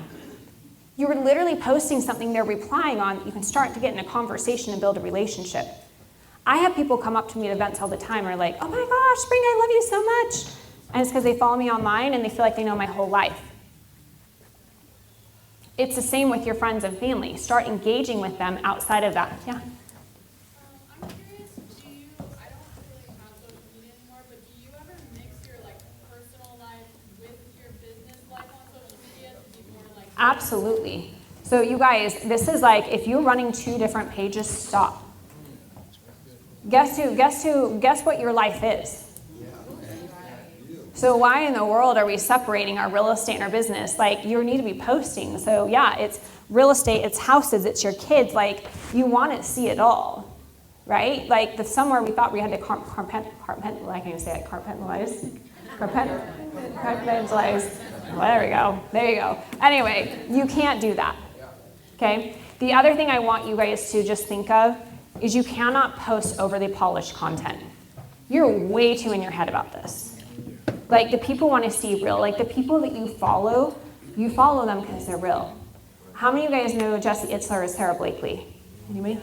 You're literally posting something they're replying on. You can start to get in a conversation and build a relationship. I have people come up to me at events all the time and are like, oh my gosh, Spring, I love you so much. And it's because they follow me online and they feel like they know my whole life. It's the same with your friends and family. Start engaging with them outside of that. Yeah. I'm curious, I don't really have social media anymore, but do you ever mix your personal life with your business life on social media to be more like? Absolutely. So you guys, this is like, if you're running 2 different pages, stop. Guess what your life is? So why in the world are we separating our real estate and our business? Like, you need to be posting. So yeah, it's real estate, it's houses, it's your kids. Like, you want to see it all, right? Like, the summer we thought we had to compartmentalize. Well, there you go. Anyway, you can't do that, okay? The other thing I want you guys to just think of is you cannot post overly polished content. You're way too in your head about this. Like, the people want to see real. Like, the people that you follow them because they're real. How many of you guys know Jesse Itzler or Sarah Blakely? Anybody?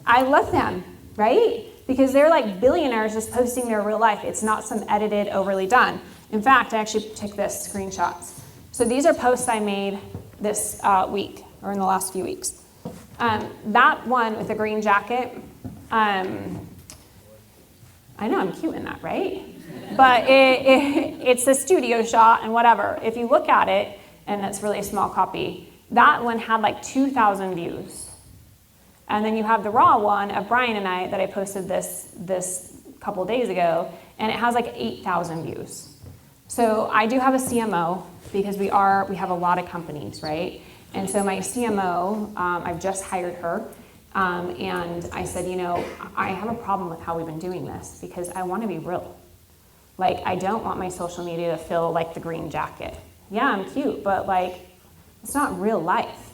I love them, right? Because they're like billionaires just posting their real life. It's not some edited, overly done. In fact, I actually took this screenshots. So these are posts I made this week, or in the last few weeks. That one with the green jacket, I know I'm cute in that, right? But it's a studio shot and whatever. If you look at it, and it's really a small copy, that one had like 2,000 views. And then you have the raw one of Brian and I that I posted this couple days ago, and it has like 8,000 views. So I do have a CMO because we have a lot of companies, right? And so my CMO, I've just hired her, and I said, I have a problem with how we've been doing this because I want to be real. Like, I don't want my social media to feel like the green jacket. Yeah, I'm cute, but like, it's not real life.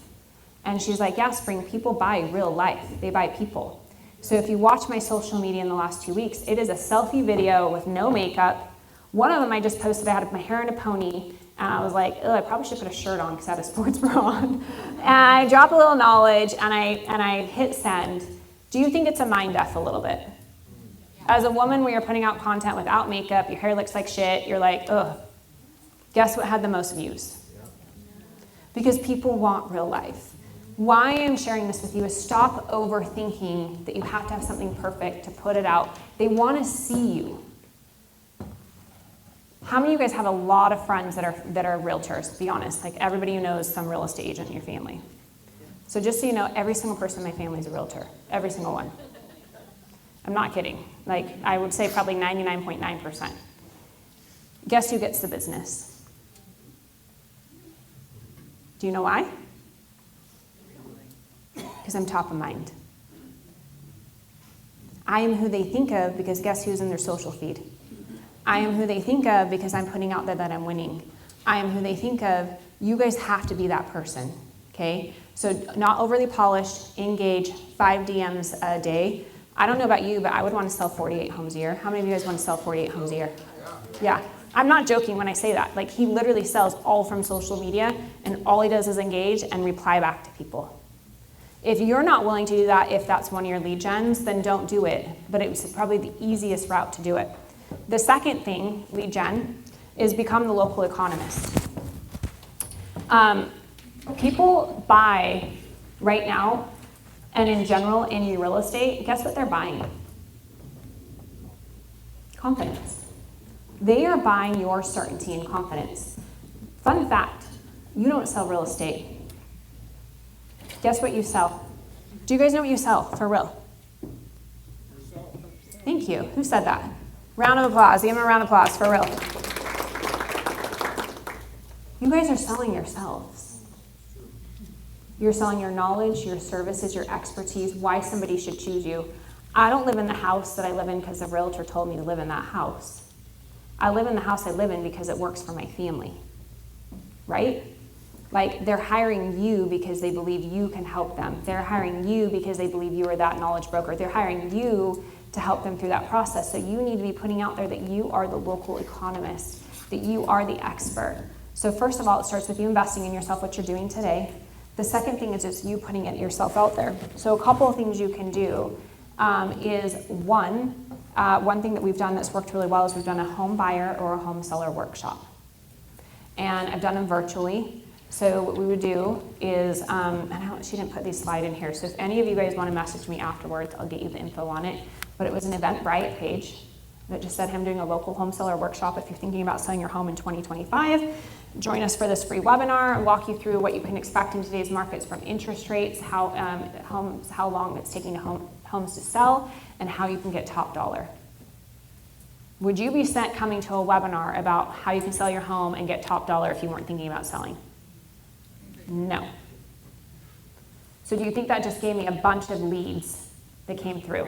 And she's like, yeah, Spring, people buy real life. They buy people. So if you watch my social media in the last 2 weeks, it is a selfie video with no makeup. One of them I just posted, I had my hair in a pony, and I was like, oh, I probably should put a shirt on because I had a sports bra on. And I dropped a little knowledge, and I hit send. Do you think it's a mind F a little bit? As a woman, when you're putting out content without makeup, your hair looks like shit, you're like, ugh. Guess what had the most views? Because people want real life. Why I'm sharing this with you is stop overthinking that you have to have something perfect to put it out. They want to see you. How many of you guys have a lot of friends that are realtors? Be honest, like everybody you know is some real estate agent in your family. So just so you know, every single person in my family is a realtor. Every single one. I'm not kidding. Like, I would say probably 99.9%. Guess who gets the business? Do you know why? Because I'm top of mind. I am who they think of because guess who's in their social feed? I am who they think of because I'm putting out there that I'm winning. I am who they think of. You guys have to be that person, okay? So not overly polished, engage, 5 DMs a day. I don't know about you, but I would want to sell 48 homes a year. How many of you guys want to sell 48 homes a year? Yeah. I'm not joking when I say that. Like, he literally sells all from social media, and all he does is engage and reply back to people. If you're not willing to do that, if that's one of your lead gens, then don't do it. But it was probably the easiest route to do it. The second thing, lead gen, is become the local economist. People buy right now, and in general in your real estate, guess what they're buying? Confidence. They are buying your certainty and confidence. Fun fact, you don't sell real estate. Guess what you sell? Do you guys know what you sell for real? Thank you. Who said that? Round of applause. Give them a round of applause for real. You guys are selling yourselves. You're selling your knowledge, your services, your expertise, why somebody should choose you. I don't live in the house that I live in because the realtor told me to live in that house. I live in the house I live in because it works for my family, right? Like, they're hiring you because they believe you can help them. They're hiring you because they believe you are that knowledge broker. They're hiring you to help them through that process. So you need to be putting out there that you are the local economist, that you are the expert. So first of all, it starts with you investing in yourself, what you're doing today. The second thing is just you putting it yourself out there. So a couple of things you can do is one thing that we've done that's worked really well is we've done a home buyer or a home seller workshop. And I've done them virtually. So what we would do is, she didn't put these slide in here, so if any of you guys want to message me afterwards, I'll get you the info on it. But it was an Eventbrite page that just said I'm doing a local home seller workshop. If you're thinking about selling your home in 2025, join us for this free webinar and walk you through what you can expect in today's markets from interest rates, how long it's taking homes to sell, and how you can get top dollar. Would you be coming to a webinar about how you can sell your home and get top dollar if you weren't thinking about selling? No. So do you think that just gave me a bunch of leads that came through?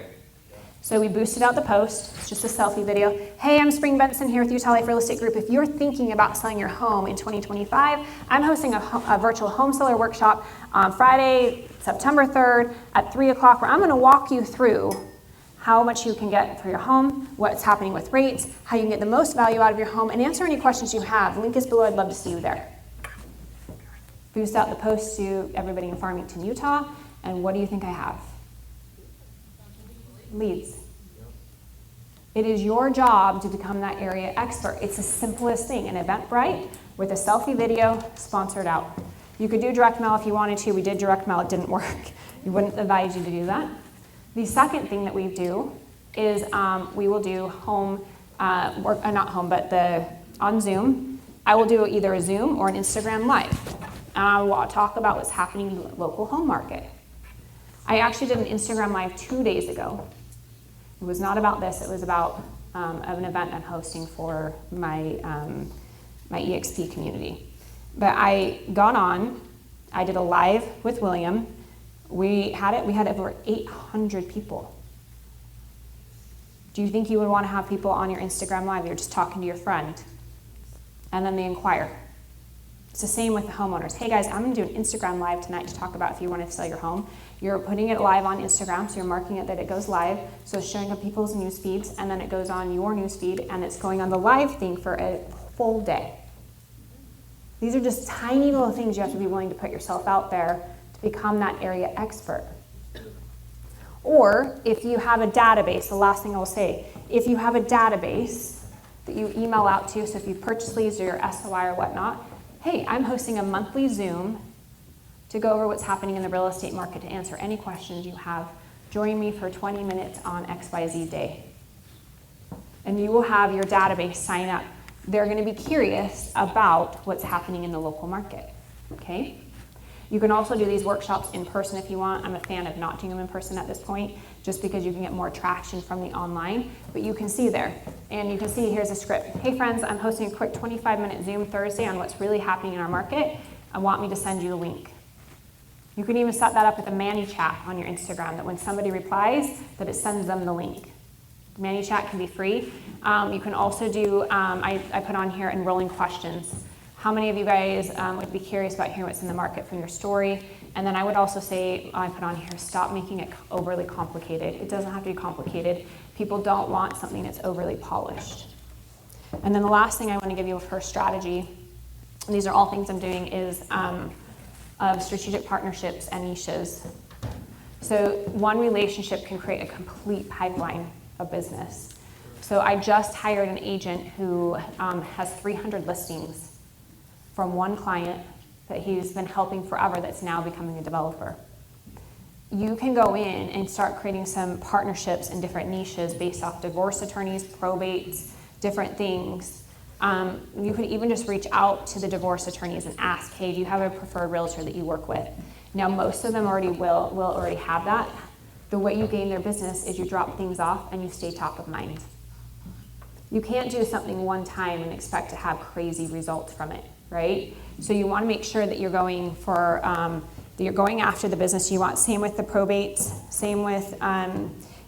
So we boosted out the post. It's just a selfie video. Hey, I'm Spring BENGTZEN here with Utah Life Real Estate Group. If you're thinking about selling your home in 2025, I'm hosting a virtual home seller workshop on Friday, September 3rd at 3 o'clock, where I'm going to walk you through how much you can get for your home, what's happening with rates, how you can get the most value out of your home, and answer any questions you have. The link is below. I'd love to see you there. Boost out the post to everybody in Farmington, Utah, and what do you think I have? Leads. It is your job to become that area expert. It's the simplest thing, an Eventbrite with a selfie video sponsored out. You could do direct mail if you wanted to. We did direct mail, it didn't work. We wouldn't advise you to do that. The second thing that we do is we will do home, not home, but on Zoom. I will do either a Zoom or an Instagram Live. And I will talk about what's happening in the local home market. I actually did an Instagram Live 2 days ago. It was not about this, it was about an event I'm hosting for my EXP community. But I got on, I did a live with William. We had over 800 people. Do you think you would want to have people on your Instagram Live? You're just talking to your friend, and then they inquire. It's the same with the homeowners. Hey guys, I'm going to do an Instagram Live tonight to talk about if you want to sell your home. You're putting it live on Instagram, so you're marking it that it goes live. So it's showing up people's news feeds, and then it goes on your news feed, and it's going on the live thing for a full day. These are just tiny little things you have to be willing to put yourself out there to become that area expert. Or if you have a database, the last thing I will say, if you have a database that you email out to, so if you purchase leads or your SOI or whatnot, hey, I'm hosting a monthly Zoom to go over what's happening in the real estate market to answer any questions you have. Join me for 20 minutes on XYZ day. And you will have your database sign up. They're going to be curious about what's happening in the local market, okay? You can also do these workshops in person if you want. I'm a fan of not doing them in person at this point, just because you can get more traction from the online, but you can see there. And you can see, here's a script. Hey friends, I'm hosting a quick 25-minute Zoom Thursday on what's really happening in our market. I want me to send you the link. You can even set that up with a ManyChat on your Instagram, that when somebody replies, that it sends them the link. ManyChat can be free. You can also do, I put on here enrolling questions. How many of you guys would be curious about hearing what's in the market from your story? And then I would also say, I put on here, stop making it overly complicated. It doesn't have to be complicated. People don't want something that's overly polished. And then the last thing I want to give you for strategy, and these are all things I'm doing, is of strategic partnerships and niches. So one relationship can create a complete pipeline of business. So I just hired an agent who has 300 listings from one client that he's been helping forever that's now becoming a developer. You can go in and start creating some partnerships in different niches based off divorce attorneys, probates, different things. You could even just reach out to the divorce attorneys and ask, hey, do you have a preferred realtor that you work with? Now, most of them will already have that. The way you gain their business is you drop things off and you stay top of mind. You can't do something one time and expect to have crazy results from it, right? So you want to make sure that you're going for, that you're going after the business you want. Same with the probates, same with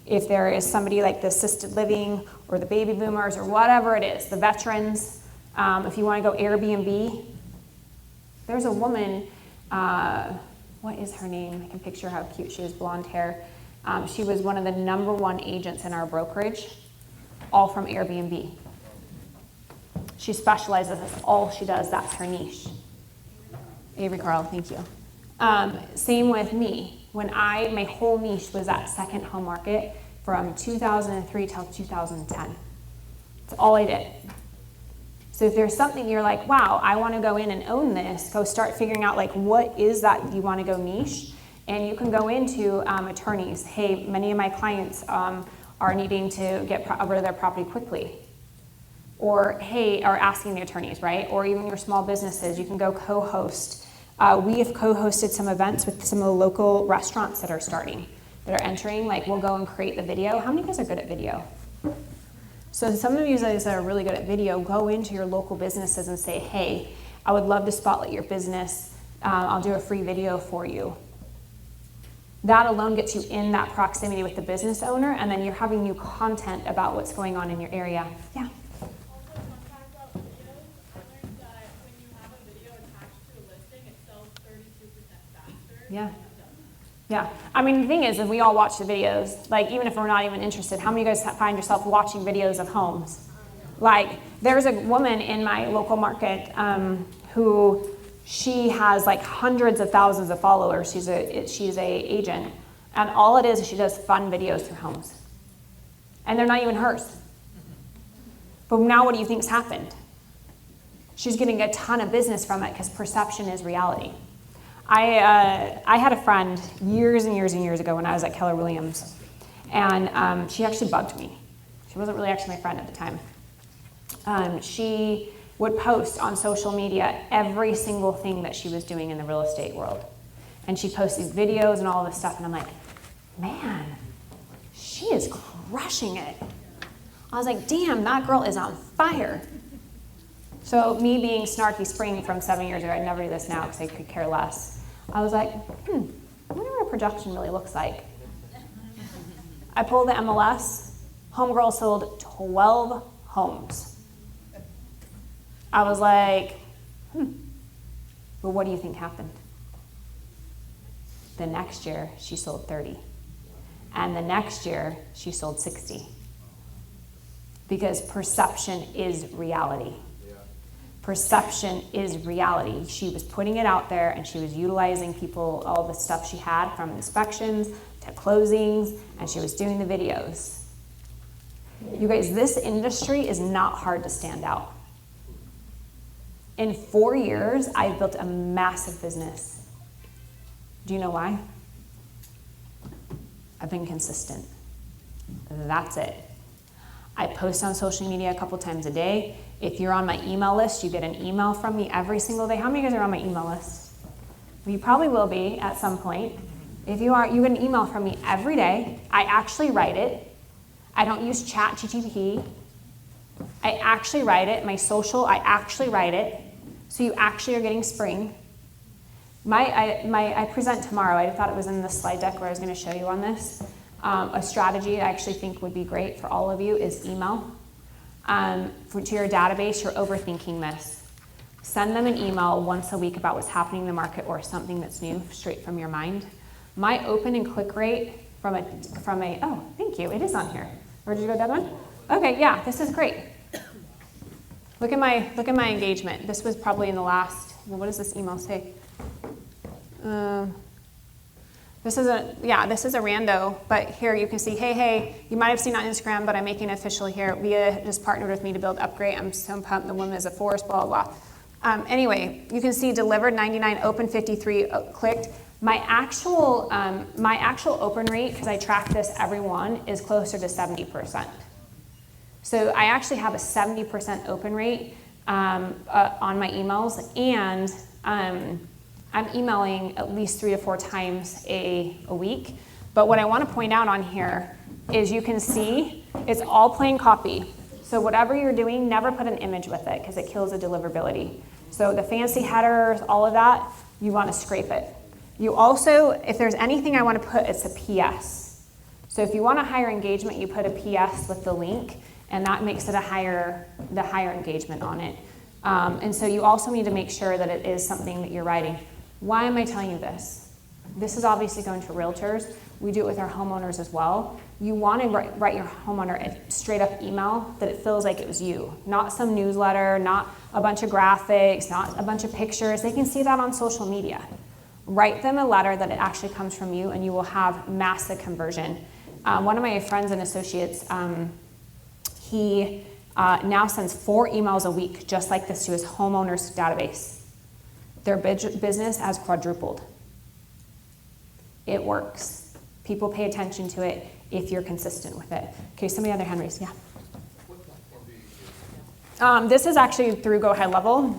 if there is somebody like the assisted living or the baby boomers or whatever it is, the veterans. If you want to go Airbnb, there's a woman, what is her name? I can picture how cute she is, blonde hair. She was one of the #1 agents in our brokerage, all from Airbnb. She specializes, that's all she does, that's her niche. Avery Carl, thank you. Same with me. When my whole niche was that second home market from 2003 till 2010. That's all I did. So if there's something you're like, wow, I want to go in and own this, go start figuring out like what is that you want to go niche. And you can go into attorneys. Hey, many of my clients are needing to get rid of their property quickly. Or hey, are asking the attorneys, right? Or even your small businesses, you can go co-host. We have co-hosted some events with some of the local restaurants that are starting, that are entering. Like we'll go and create the video. How many of you guys are good at video? So some of you guys that are really good at video, go into your local businesses and say, hey, I would love to spotlight your business. I'll do a free video for you. That alone gets you in that proximity with the business owner, and then you're having new content about what's going on in your area. Yeah. Also, fun fact about videos, I learned that when you have a video attached to a listing, it sells 32% faster. Yeah. Yeah. I mean, the thing is, if we all watch the videos, like even if we're not even interested, how many of you guys find yourself watching videos of homes? Like, there's a woman in my local market who she has like hundreds of thousands of followers. She's a agent, and all it is she does fun videos through homes, and they're not even hers. But now, what do you think's happened? She's getting a ton of business from it because perception is reality. I had a friend years and years and years ago when I was at Keller Williams, and she actually bugged me. She wasn't really actually my friend at the time. She would post on social media every single thing that she was doing in the real estate world. And she'd post these videos and all this stuff, and I'm like, man, she is crushing it. I was like, damn, that girl is on fire. So me being snarky spring from 7 years ago, I'd never do this now because I could care less. I was like, I wonder what a production really looks like. I pulled the MLS. Homegirl sold 12 homes. I was like, well, what do you think happened? The next year, she sold 30. And the next year, she sold 60. Because perception is reality. Perception is reality. She was putting it out there, and she was utilizing people, all the stuff she had from inspections to closings, and she was doing the videos. You guys, this industry is not hard to stand out. In 4 years, I've built a massive business. Do you know why? I've been consistent. That's it. I post on social media a couple times a day. If you're on my email list, you get an email from me every single day. How many of you guys are on my email list? Well, you probably will be at some point. If you are, you get an email from me every day. I actually write it. I don't use ChatGPT. I actually write it. My social, I actually write it. So you actually are getting spring. I present tomorrow. I thought it was in the slide deck where I was going to show you on this. A strategy I actually think would be great for all of you is email. To your database, you're overthinking this. Send them an email once a week about what's happening in the market or something that's new, straight from your mind. My open and click rate from a oh, thank you, it is on here. Where did you go, Devin? Okay, yeah, this is great. Look at my engagement. This was probably in the last, well, what does this email say? This is a rando, but here you can see, hey, you might have seen on Instagram, but I'm making it official here. Via just partnered with me to build Upgrade. I'm so pumped. The woman is a force, blah, blah, blah. Anyway, you can see delivered 99, open 53, clicked. My actual open rate, because I track this every one, is closer to 70%. So I actually have a 70% open rate on my emails, and I'm emailing at least 3 to 4 times a week. But what I want to point out on here is you can see it's all plain copy. So whatever you're doing, never put an image with it because it kills the deliverability. So the fancy headers, all of that, you want to scrape it. You also, if there's anything I want to put, it's a PS. So if you want a higher engagement, you put a PS with the link, and that makes it the higher engagement on it. And so you also need to make sure that it is something that you're writing. Why am I telling you this? This is obviously going to realtors. We do it with our homeowners as well. You want to write your homeowner a straight up email that it feels like it was you, not some newsletter, not a bunch of graphics, not a bunch of pictures. They can see that on social media. Write them a letter that it actually comes from you, and you will have massive conversion. One of my friends and associates, he now sends 4 emails a week just like this to his homeowners database. Their business has quadrupled. It works. People pay attention to it if you're consistent with it. Okay, some of the other hand raised, yeah. This is actually through Go High Level.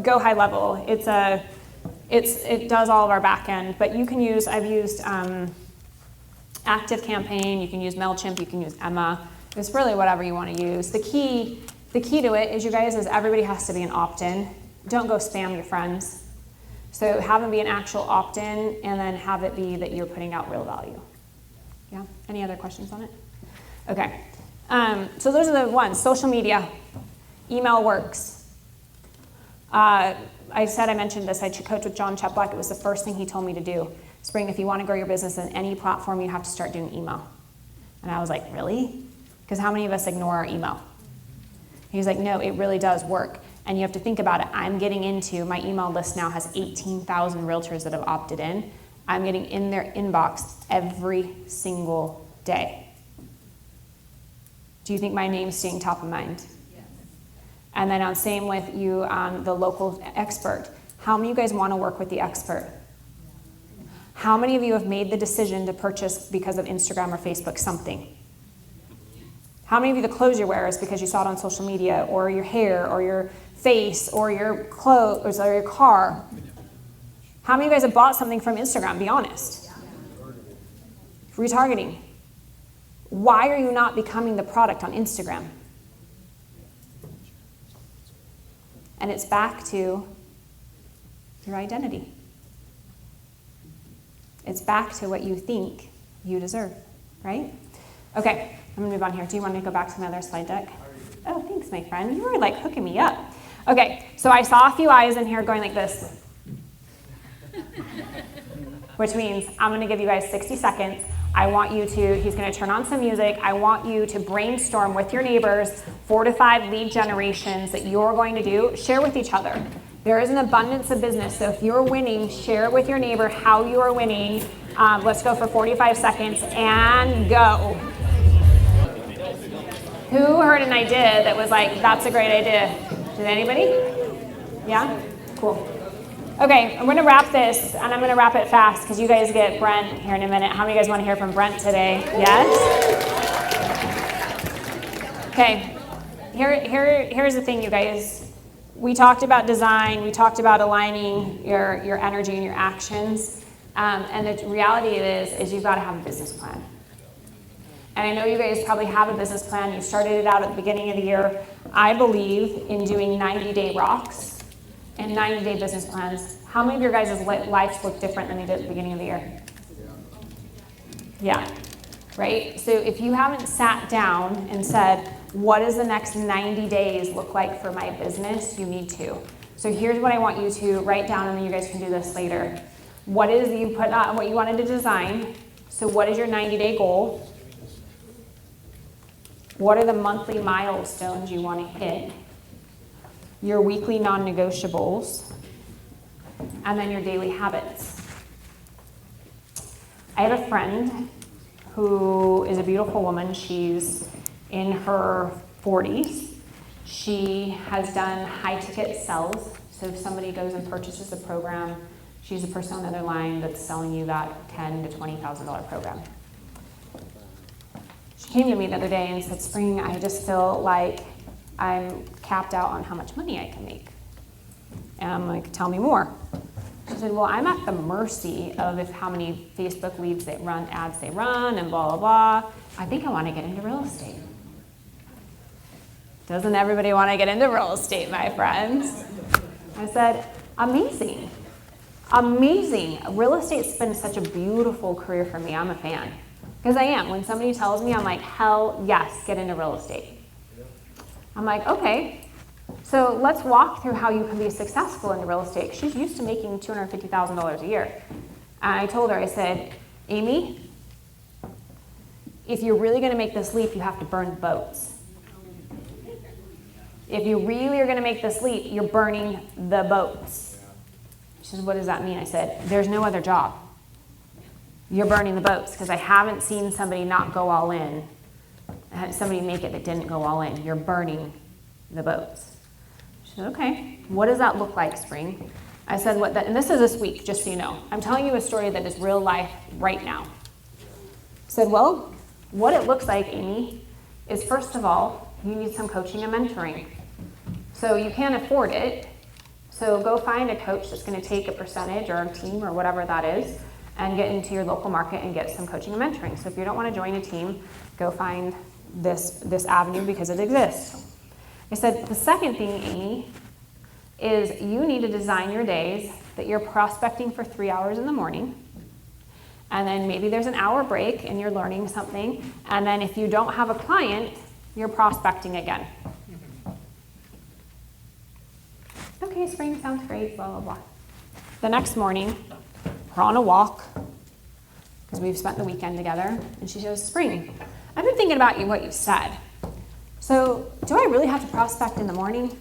Go High Level. It does all of our back end, but you can use. I've used Active Campaign. You can use MailChimp. You can use Emma. It's really whatever you want to use. The key to it is, you guys, is everybody has to be an opt-in. Don't go spam your friends. So have them be an actual opt-in, and then have it be that you're putting out real value. Yeah, any other questions on it? Okay, so those are the ones. Social media, email works. I mentioned this, I coached with John Cheplack. It was the first thing he told me to do. Spring, if you want to grow your business in any platform, you have to start doing email. And I was like, really? Because how many of us ignore our email? He's like, no, it really does work. And you have to think about it. I'm getting into, my email list now has 18,000 realtors that have opted in. I'm getting in their inbox every single day. Do you think my name's staying top of mind? Yes. And then same with you on the local expert. How many of you guys want to work with the expert? How many of you have made the decision to purchase because of Instagram or Facebook something? How many of you the clothes you wear is because you saw it on social media, or your hair, or your face, or your clothes, or your car? How many of you guys have bought something from Instagram? Be honest. Retargeting. Why are you not becoming the product on Instagram? And it's back to your identity. It's back to what you think you deserve, right? Okay, I'm gonna move on here. Do you want to go back to my other slide deck? Oh, thanks, my friend. You were like hooking me up. Okay, so I saw a few eyes in here going like this, which means I'm gonna give you guys 60 seconds. I want you to, he's gonna turn on some music. I want you to brainstorm with your neighbors 4 to 5 lead generations that you're going to do. Share with each other. There is an abundance of business, so if you're winning, share with your neighbor how you are winning. Let's go for 45 seconds and go. Who heard an idea that was like, that's a great idea? Did anybody? Yeah? Cool. Okay, I'm gonna wrap this, and I'm gonna wrap it fast because you guys get Brent here in a minute. How many of you guys wanna hear from Brent today? Yes? Okay, here's the thing, you guys. We talked about design, we talked about aligning your energy and your actions, and the reality is you've gotta have a business plan. And I know you guys probably have a business plan. You started it out at the beginning of the year. I believe in doing 90-day rocks and 90-day business plans. How many of your guys' lives look different than they did at the beginning of the year? Yeah, right? So if you haven't sat down and said, what does the next 90 days look like for my business, you need to. So here's what I want you to write down, and then you guys can do this later. What is you put on what you wanted to design? So what is your 90-day goal? What are the monthly milestones you want to hit? Your weekly non-negotiables, and then your daily habits. I have a friend who is a beautiful woman. She's in her 40s. She has done high-ticket sells. So if somebody goes and purchases a program, she's the person on the other line that's selling you that $10,000 to $20,000 program. She came to me the other day and said, Spring, I just feel like I'm capped out on how much money I can make. And I'm like, tell me more. She said, well, I'm at the mercy of how many Facebook leads they run, ads they run, and blah, blah, blah. I think I want to get into real estate. Doesn't everybody want to get into real estate, my friends? I said, amazing. Amazing. Real estate's been such a beautiful career for me. I'm a fan. Because I am. When somebody tells me, I'm like, hell yes, get into real estate. I'm like, okay. So let's walk through how you can be successful in real estate. She's used to making $250,000 a year. And I told her, I said, Amy, if you're really going to make this leap, you have to burn boats. If you really are going to make this leap, you're burning the boats. She said, what does that mean? I said, there's no other job. You're burning the boats, because I haven't seen somebody not go all in. I had somebody make it that didn't go all in. You're burning the boats. She said, okay, what does that look like, Spring? I said, and this is this week, just so you know. I'm telling you a story that is real life right now. I said, well, what it looks like, Amy, is first of all, you need some coaching and mentoring. So you can't afford it. So go find a coach that's going to take a percentage or a team or whatever that is and get into your local market and get some coaching and mentoring. So if you don't want to join a team, go find this avenue because it exists. I said, the second thing, Amy, is you need to design your days that you're prospecting for 3 hours in the morning, and then maybe there's an hour break and you're learning something, and then if you don't have a client, you're prospecting again. Okay, spring sounds great, blah, blah, blah. The next morning, we're on a walk, because we've spent the weekend together, and she goes, Spring, I've been thinking about what you said. So, do I really have to prospect in the morning?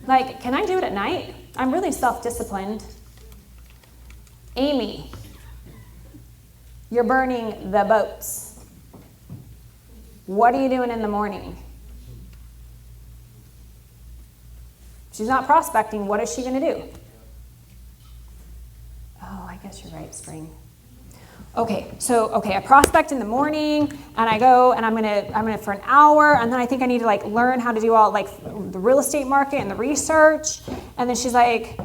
Like, can I do it at night? I'm really self-disciplined. Amy, you're burning the boats. What are you doing in the morning? She's not prospecting. What is she going to do? Oh, I guess you're right, Spring. Okay, I prospect in the morning, and I go, and I'm gonna for an hour, and then I think I need to like learn how to do all like the real estate market and the research. And then she's like,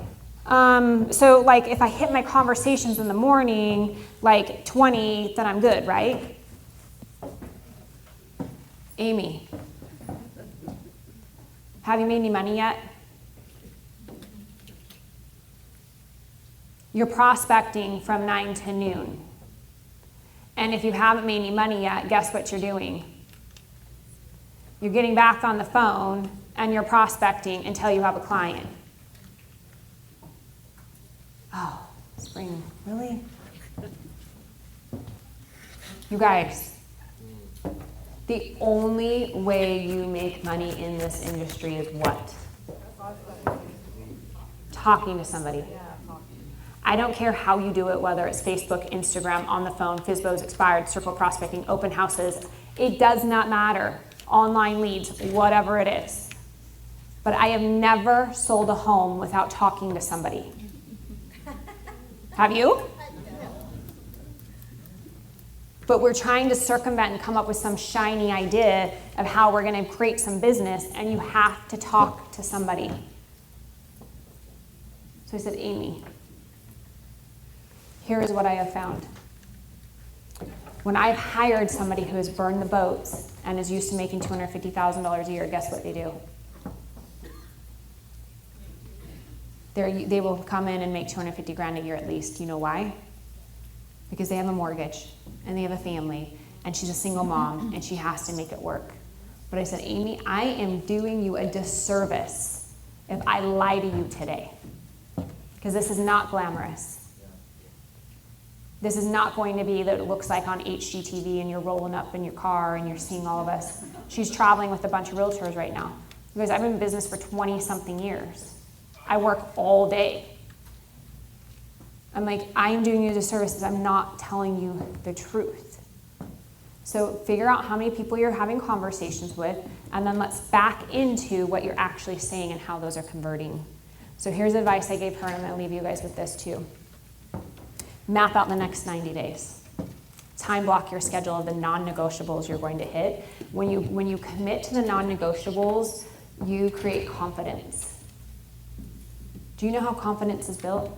so like if I hit my conversations in the morning, like 20, then I'm good, right? Amy, have you made any money yet? You're prospecting from 9 to noon. And if you haven't made any money yet, guess what you're doing? You're getting back on the phone and you're prospecting until you have a client. Oh, Spring, really? You guys, the only way you make money in this industry is what? Talking to somebody. I don't care how you do it, whether it's Facebook, Instagram, on the phone, FSBOs, expired, circle prospecting, open houses. It does not matter. Online leads, whatever it is. But I have never sold a home without talking to somebody. Have you? But we're trying to circumvent and come up with some shiny idea of how we're going to create some business, and you have to talk to somebody. So I said, Amy, here is what I have found. When I've hired somebody who has burned the boats and is used to making $250,000 a year, guess what they do? They will come in and make $250,000 a year at least. You know why? Because they have a mortgage and they have a family, and she's a single mom and she has to make it work. But I said, Amy, I am doing you a disservice if I lie to you today, because this is not glamorous. This is not going to be that it looks like on HGTV and you're rolling up in your car and you're seeing all of us. She's traveling with a bunch of realtors right now. Because I've been in business for 20-something years. I work all day. I'm like, I'm doing you a disservice because I'm not telling you the truth. So figure out how many people you're having conversations with, and then let's back into what you're actually saying and how those are converting. So here's advice I gave her, and I'm going to leave you guys with this too. Map out the next 90 days. Time block your schedule of the non-negotiables you're going to hit. When you commit to the non-negotiables, you create confidence. Do you know how confidence is built?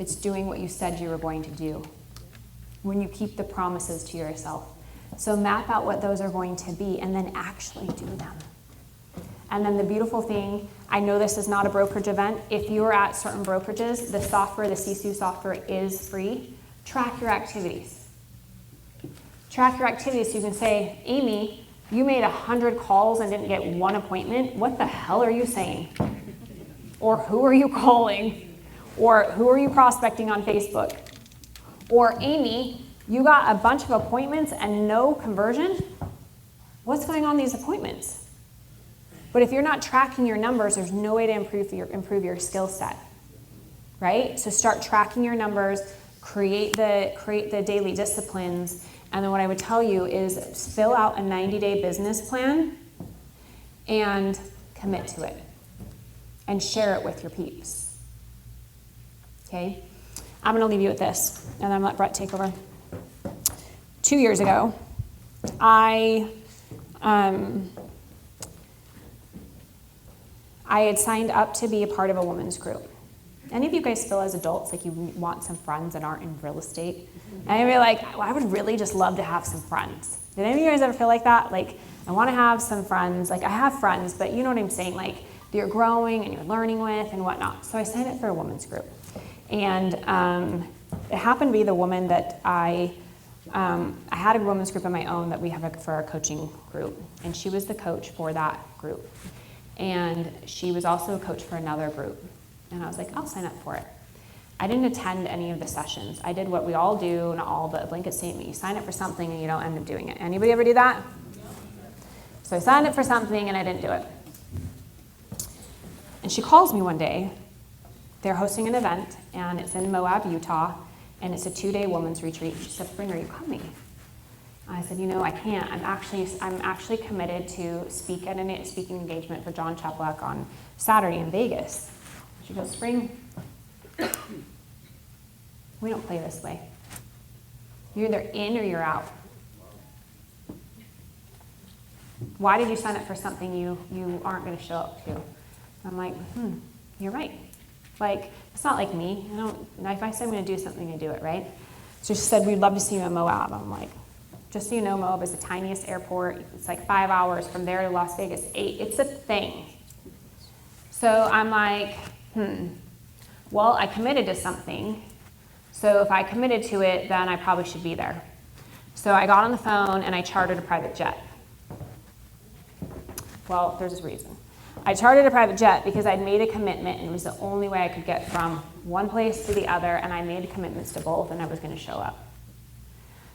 It's doing what you said you were going to do. When you keep the promises to yourself. So map out what those are going to be and then actually do them. And then the beautiful thing, I know this is not a brokerage event. If you're at certain brokerages, the software, the CSU software is free. Track your activities. Track your activities so you can say, Amy, you made 100 calls and didn't get one appointment. What the hell are you saying? Or who are you calling? Or who are you prospecting on Facebook? Or Amy, you got a bunch of appointments and no conversion. What's going on in these appointments? But if you're not tracking your numbers, there's no way to improve your skill set, right? So start tracking your numbers, create the daily disciplines, and then what I would tell you is fill out a 90-day business plan and commit to it and share it with your peeps, okay? I'm going to leave you with this, and then I'm going to let Brett take over. 2 years ago, I had signed up to be a part of a women's group. Any of you guys feel as adults like you want some friends that aren't in real estate? And I'd be like, well, I would really just love to have some friends. Did any of you guys ever feel like that? Like, I want to have some friends. Like, I have friends, but you know what I'm saying? Like, that you're growing and you're learning with and whatnot. So I signed up for a women's group. And it happened to be the woman that I had a women's group of my own that we have for our coaching group. And she was the coach for that group. And she was also a coach for another group. And I was like, I'll sign up for it. I didn't attend any of the sessions. I did what we all do in all the blanket statement. You sign up for something and you don't end up doing it. Anybody ever do that? So I signed up for something and I didn't do it. And she calls me one day. They're hosting an event and it's in Moab, Utah, and it's a 2-day women's retreat. She said, Spring, are you coming? I said, I can't. I'm actually committed to speak at a speaking engagement for John Chaplock on Saturday in Vegas. She goes, Spring, we don't play this way. You're either in or you're out. Why did you sign up for something you aren't going to show up to? I'm like, you're right. Like, it's not like me. If I say I'm going to do something, I do it, right? So she said, we'd love to see you in Moab. I'm like, just so you know, Moab is the tiniest airport. It's like 5 hours from there to Las Vegas, 8. It's a thing. So I'm like, well, I committed to something. So if I committed to it, then I probably should be there. So I got on the phone and I chartered a private jet. Well, there's a reason. I chartered a private jet because I'd made a commitment and it was the only way I could get from one place to the other, and I made commitments to both and I was going to show up.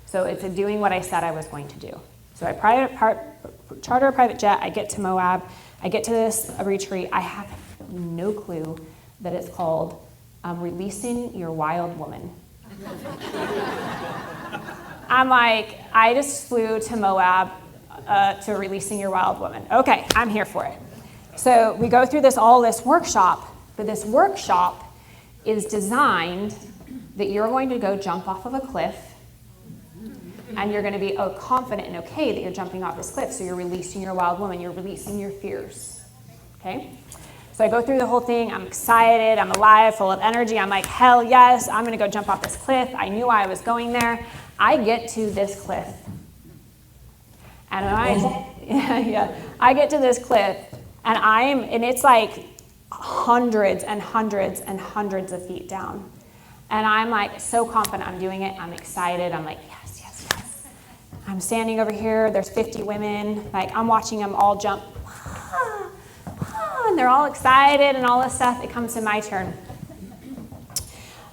So it's doing what I said I was going to do. So I charter a private jet, I get to Moab, I get to this retreat. I have no clue that it's called Releasing Your Wild Woman. I'm like, I just flew to Moab to Releasing Your Wild Woman. Okay, I'm here for it. So we go through this workshop, but this workshop is designed that you're going to go jump off of a cliff, and you're going to be confident and okay that you're jumping off this cliff. So you're releasing your wild woman. You're releasing your fears. Okay? So I go through the whole thing. I'm excited. I'm alive, full of energy. I'm like, hell yes, I'm going to go jump off this cliff. I knew I was going there. I get to this cliff. And I get to this cliff, and it's like hundreds and hundreds and hundreds of feet down. And I'm like so confident I'm doing it. I'm excited. I'm like, yes, yes, yes. I'm standing over here. There's 50 women. Like, I'm watching them all jump. And they're all excited and all this stuff. It comes to my turn.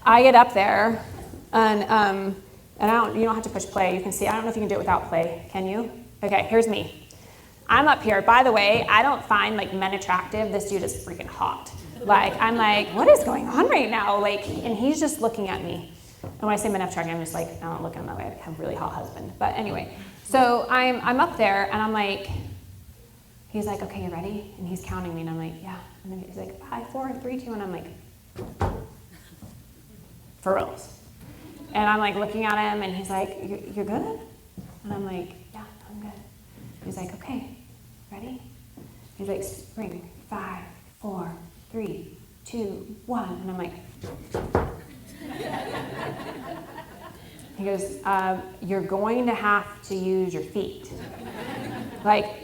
I get up there, and you don't have to push play. You can see. I don't know if you can do it without play. Can you? Okay, here's me. I'm up here. By the way, I don't find men attractive. This dude is freaking hot. I'm like, what is going on right now? And he's just looking at me. And when I say men attractive, I'm just like, I don't look at him that way. I have a really hot husband. But anyway, so I'm up there, and I'm like, he's like, okay, you ready? And he's counting me, and I'm like, yeah. And then he's like, 5, 4, 3, 2, and I'm like, for reals. And I'm like looking at him, and he's like, you're good? And I'm like, yeah, I'm good. He's like, okay, ready? He's like, spring, 5, 4, 3, 2, 1. And I'm like, he goes, you're going to have to use your feet.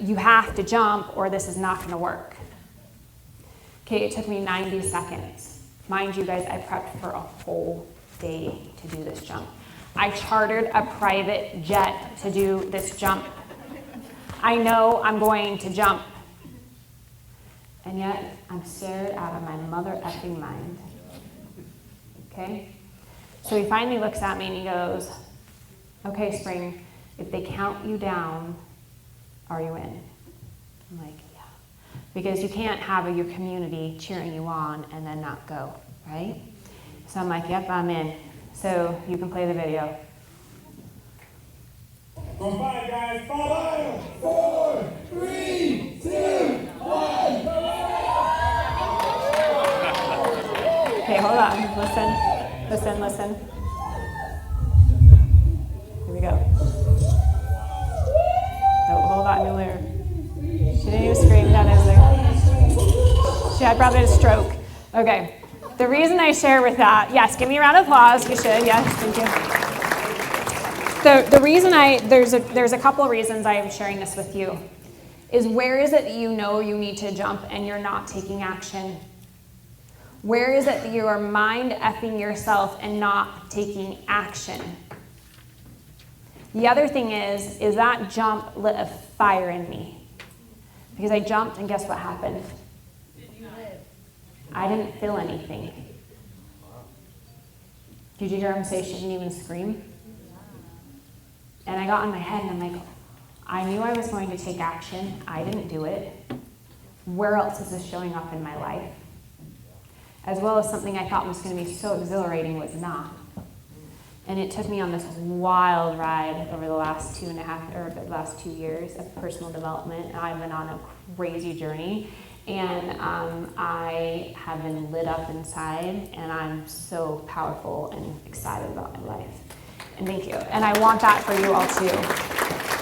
You have to jump or this is not going to work. Okay, it took me 90 seconds. Mind you guys, I prepped for a whole day to do this jump. I chartered a private jet to do this jump. I know I'm going to jump. And yet, I'm scared out of my mother effing mind. Okay? So he finally looks at me and he goes, okay, Spring, if they count you down, are you in? I'm like, yeah. Because you can't have your community cheering you on and then not go, right? So I'm like, yep, I'm in. So you can play the video. On 5, guys. 5, 4, 3, 2, 1. Okay, hold on. Listen. Here we go. No, hold on, Miller. She didn't even scream down his She had probably a stroke. Okay. The reason I share with that, yes, give me a round of applause. You should, yes, thank you. The reason there's a couple of reasons I am sharing this with you is where is it that you know you need to jump and you're not taking action? Where is it that you are mind effing yourself and not taking action? The other thing is that jump lit a fire in me. Because I jumped and guess what happened? I didn't feel anything. Did you hear him say she didn't even scream? And I got in my head and I'm like, I knew I was going to take action. I didn't do it. Where else is this showing up in my life? As well as something I thought was going to be so exhilarating was not. And it took me on this wild ride over the last 2 years of personal development. And I've been on a crazy journey. And I have been lit up inside, and I'm so powerful and excited about my life. And thank you. And I want that for you all too.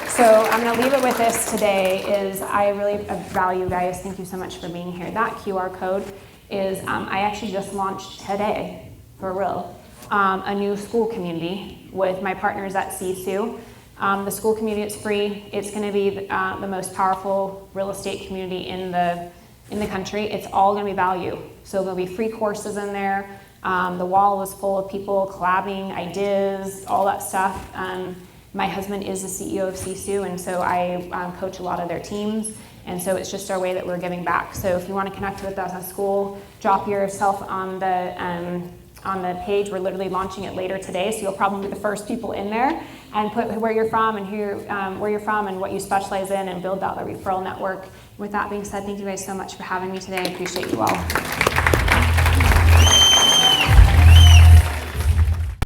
So I'm going to leave it with this today is I really value you guys. Thank you so much for being here. That QR code is, I actually just launched today, for real, a new school community with my partners at CSU. The school community is free. It's going to be the most powerful real estate community in the country. It's all going to be value. So there'll be free courses in there. The wall was full of people collabing, ideas, all that stuff. My husband is the CEO of CSU, and so I coach a lot of their teams. And so it's just our way that we're giving back. So if you want to connect with us at school, drop yourself on the page. We're literally launching it later today, so you'll probably be the first people in there, and put where you're from and where you're from and what you specialize in, and build out the referral network. With that being said, thank you guys so much for having me today. I appreciate you all.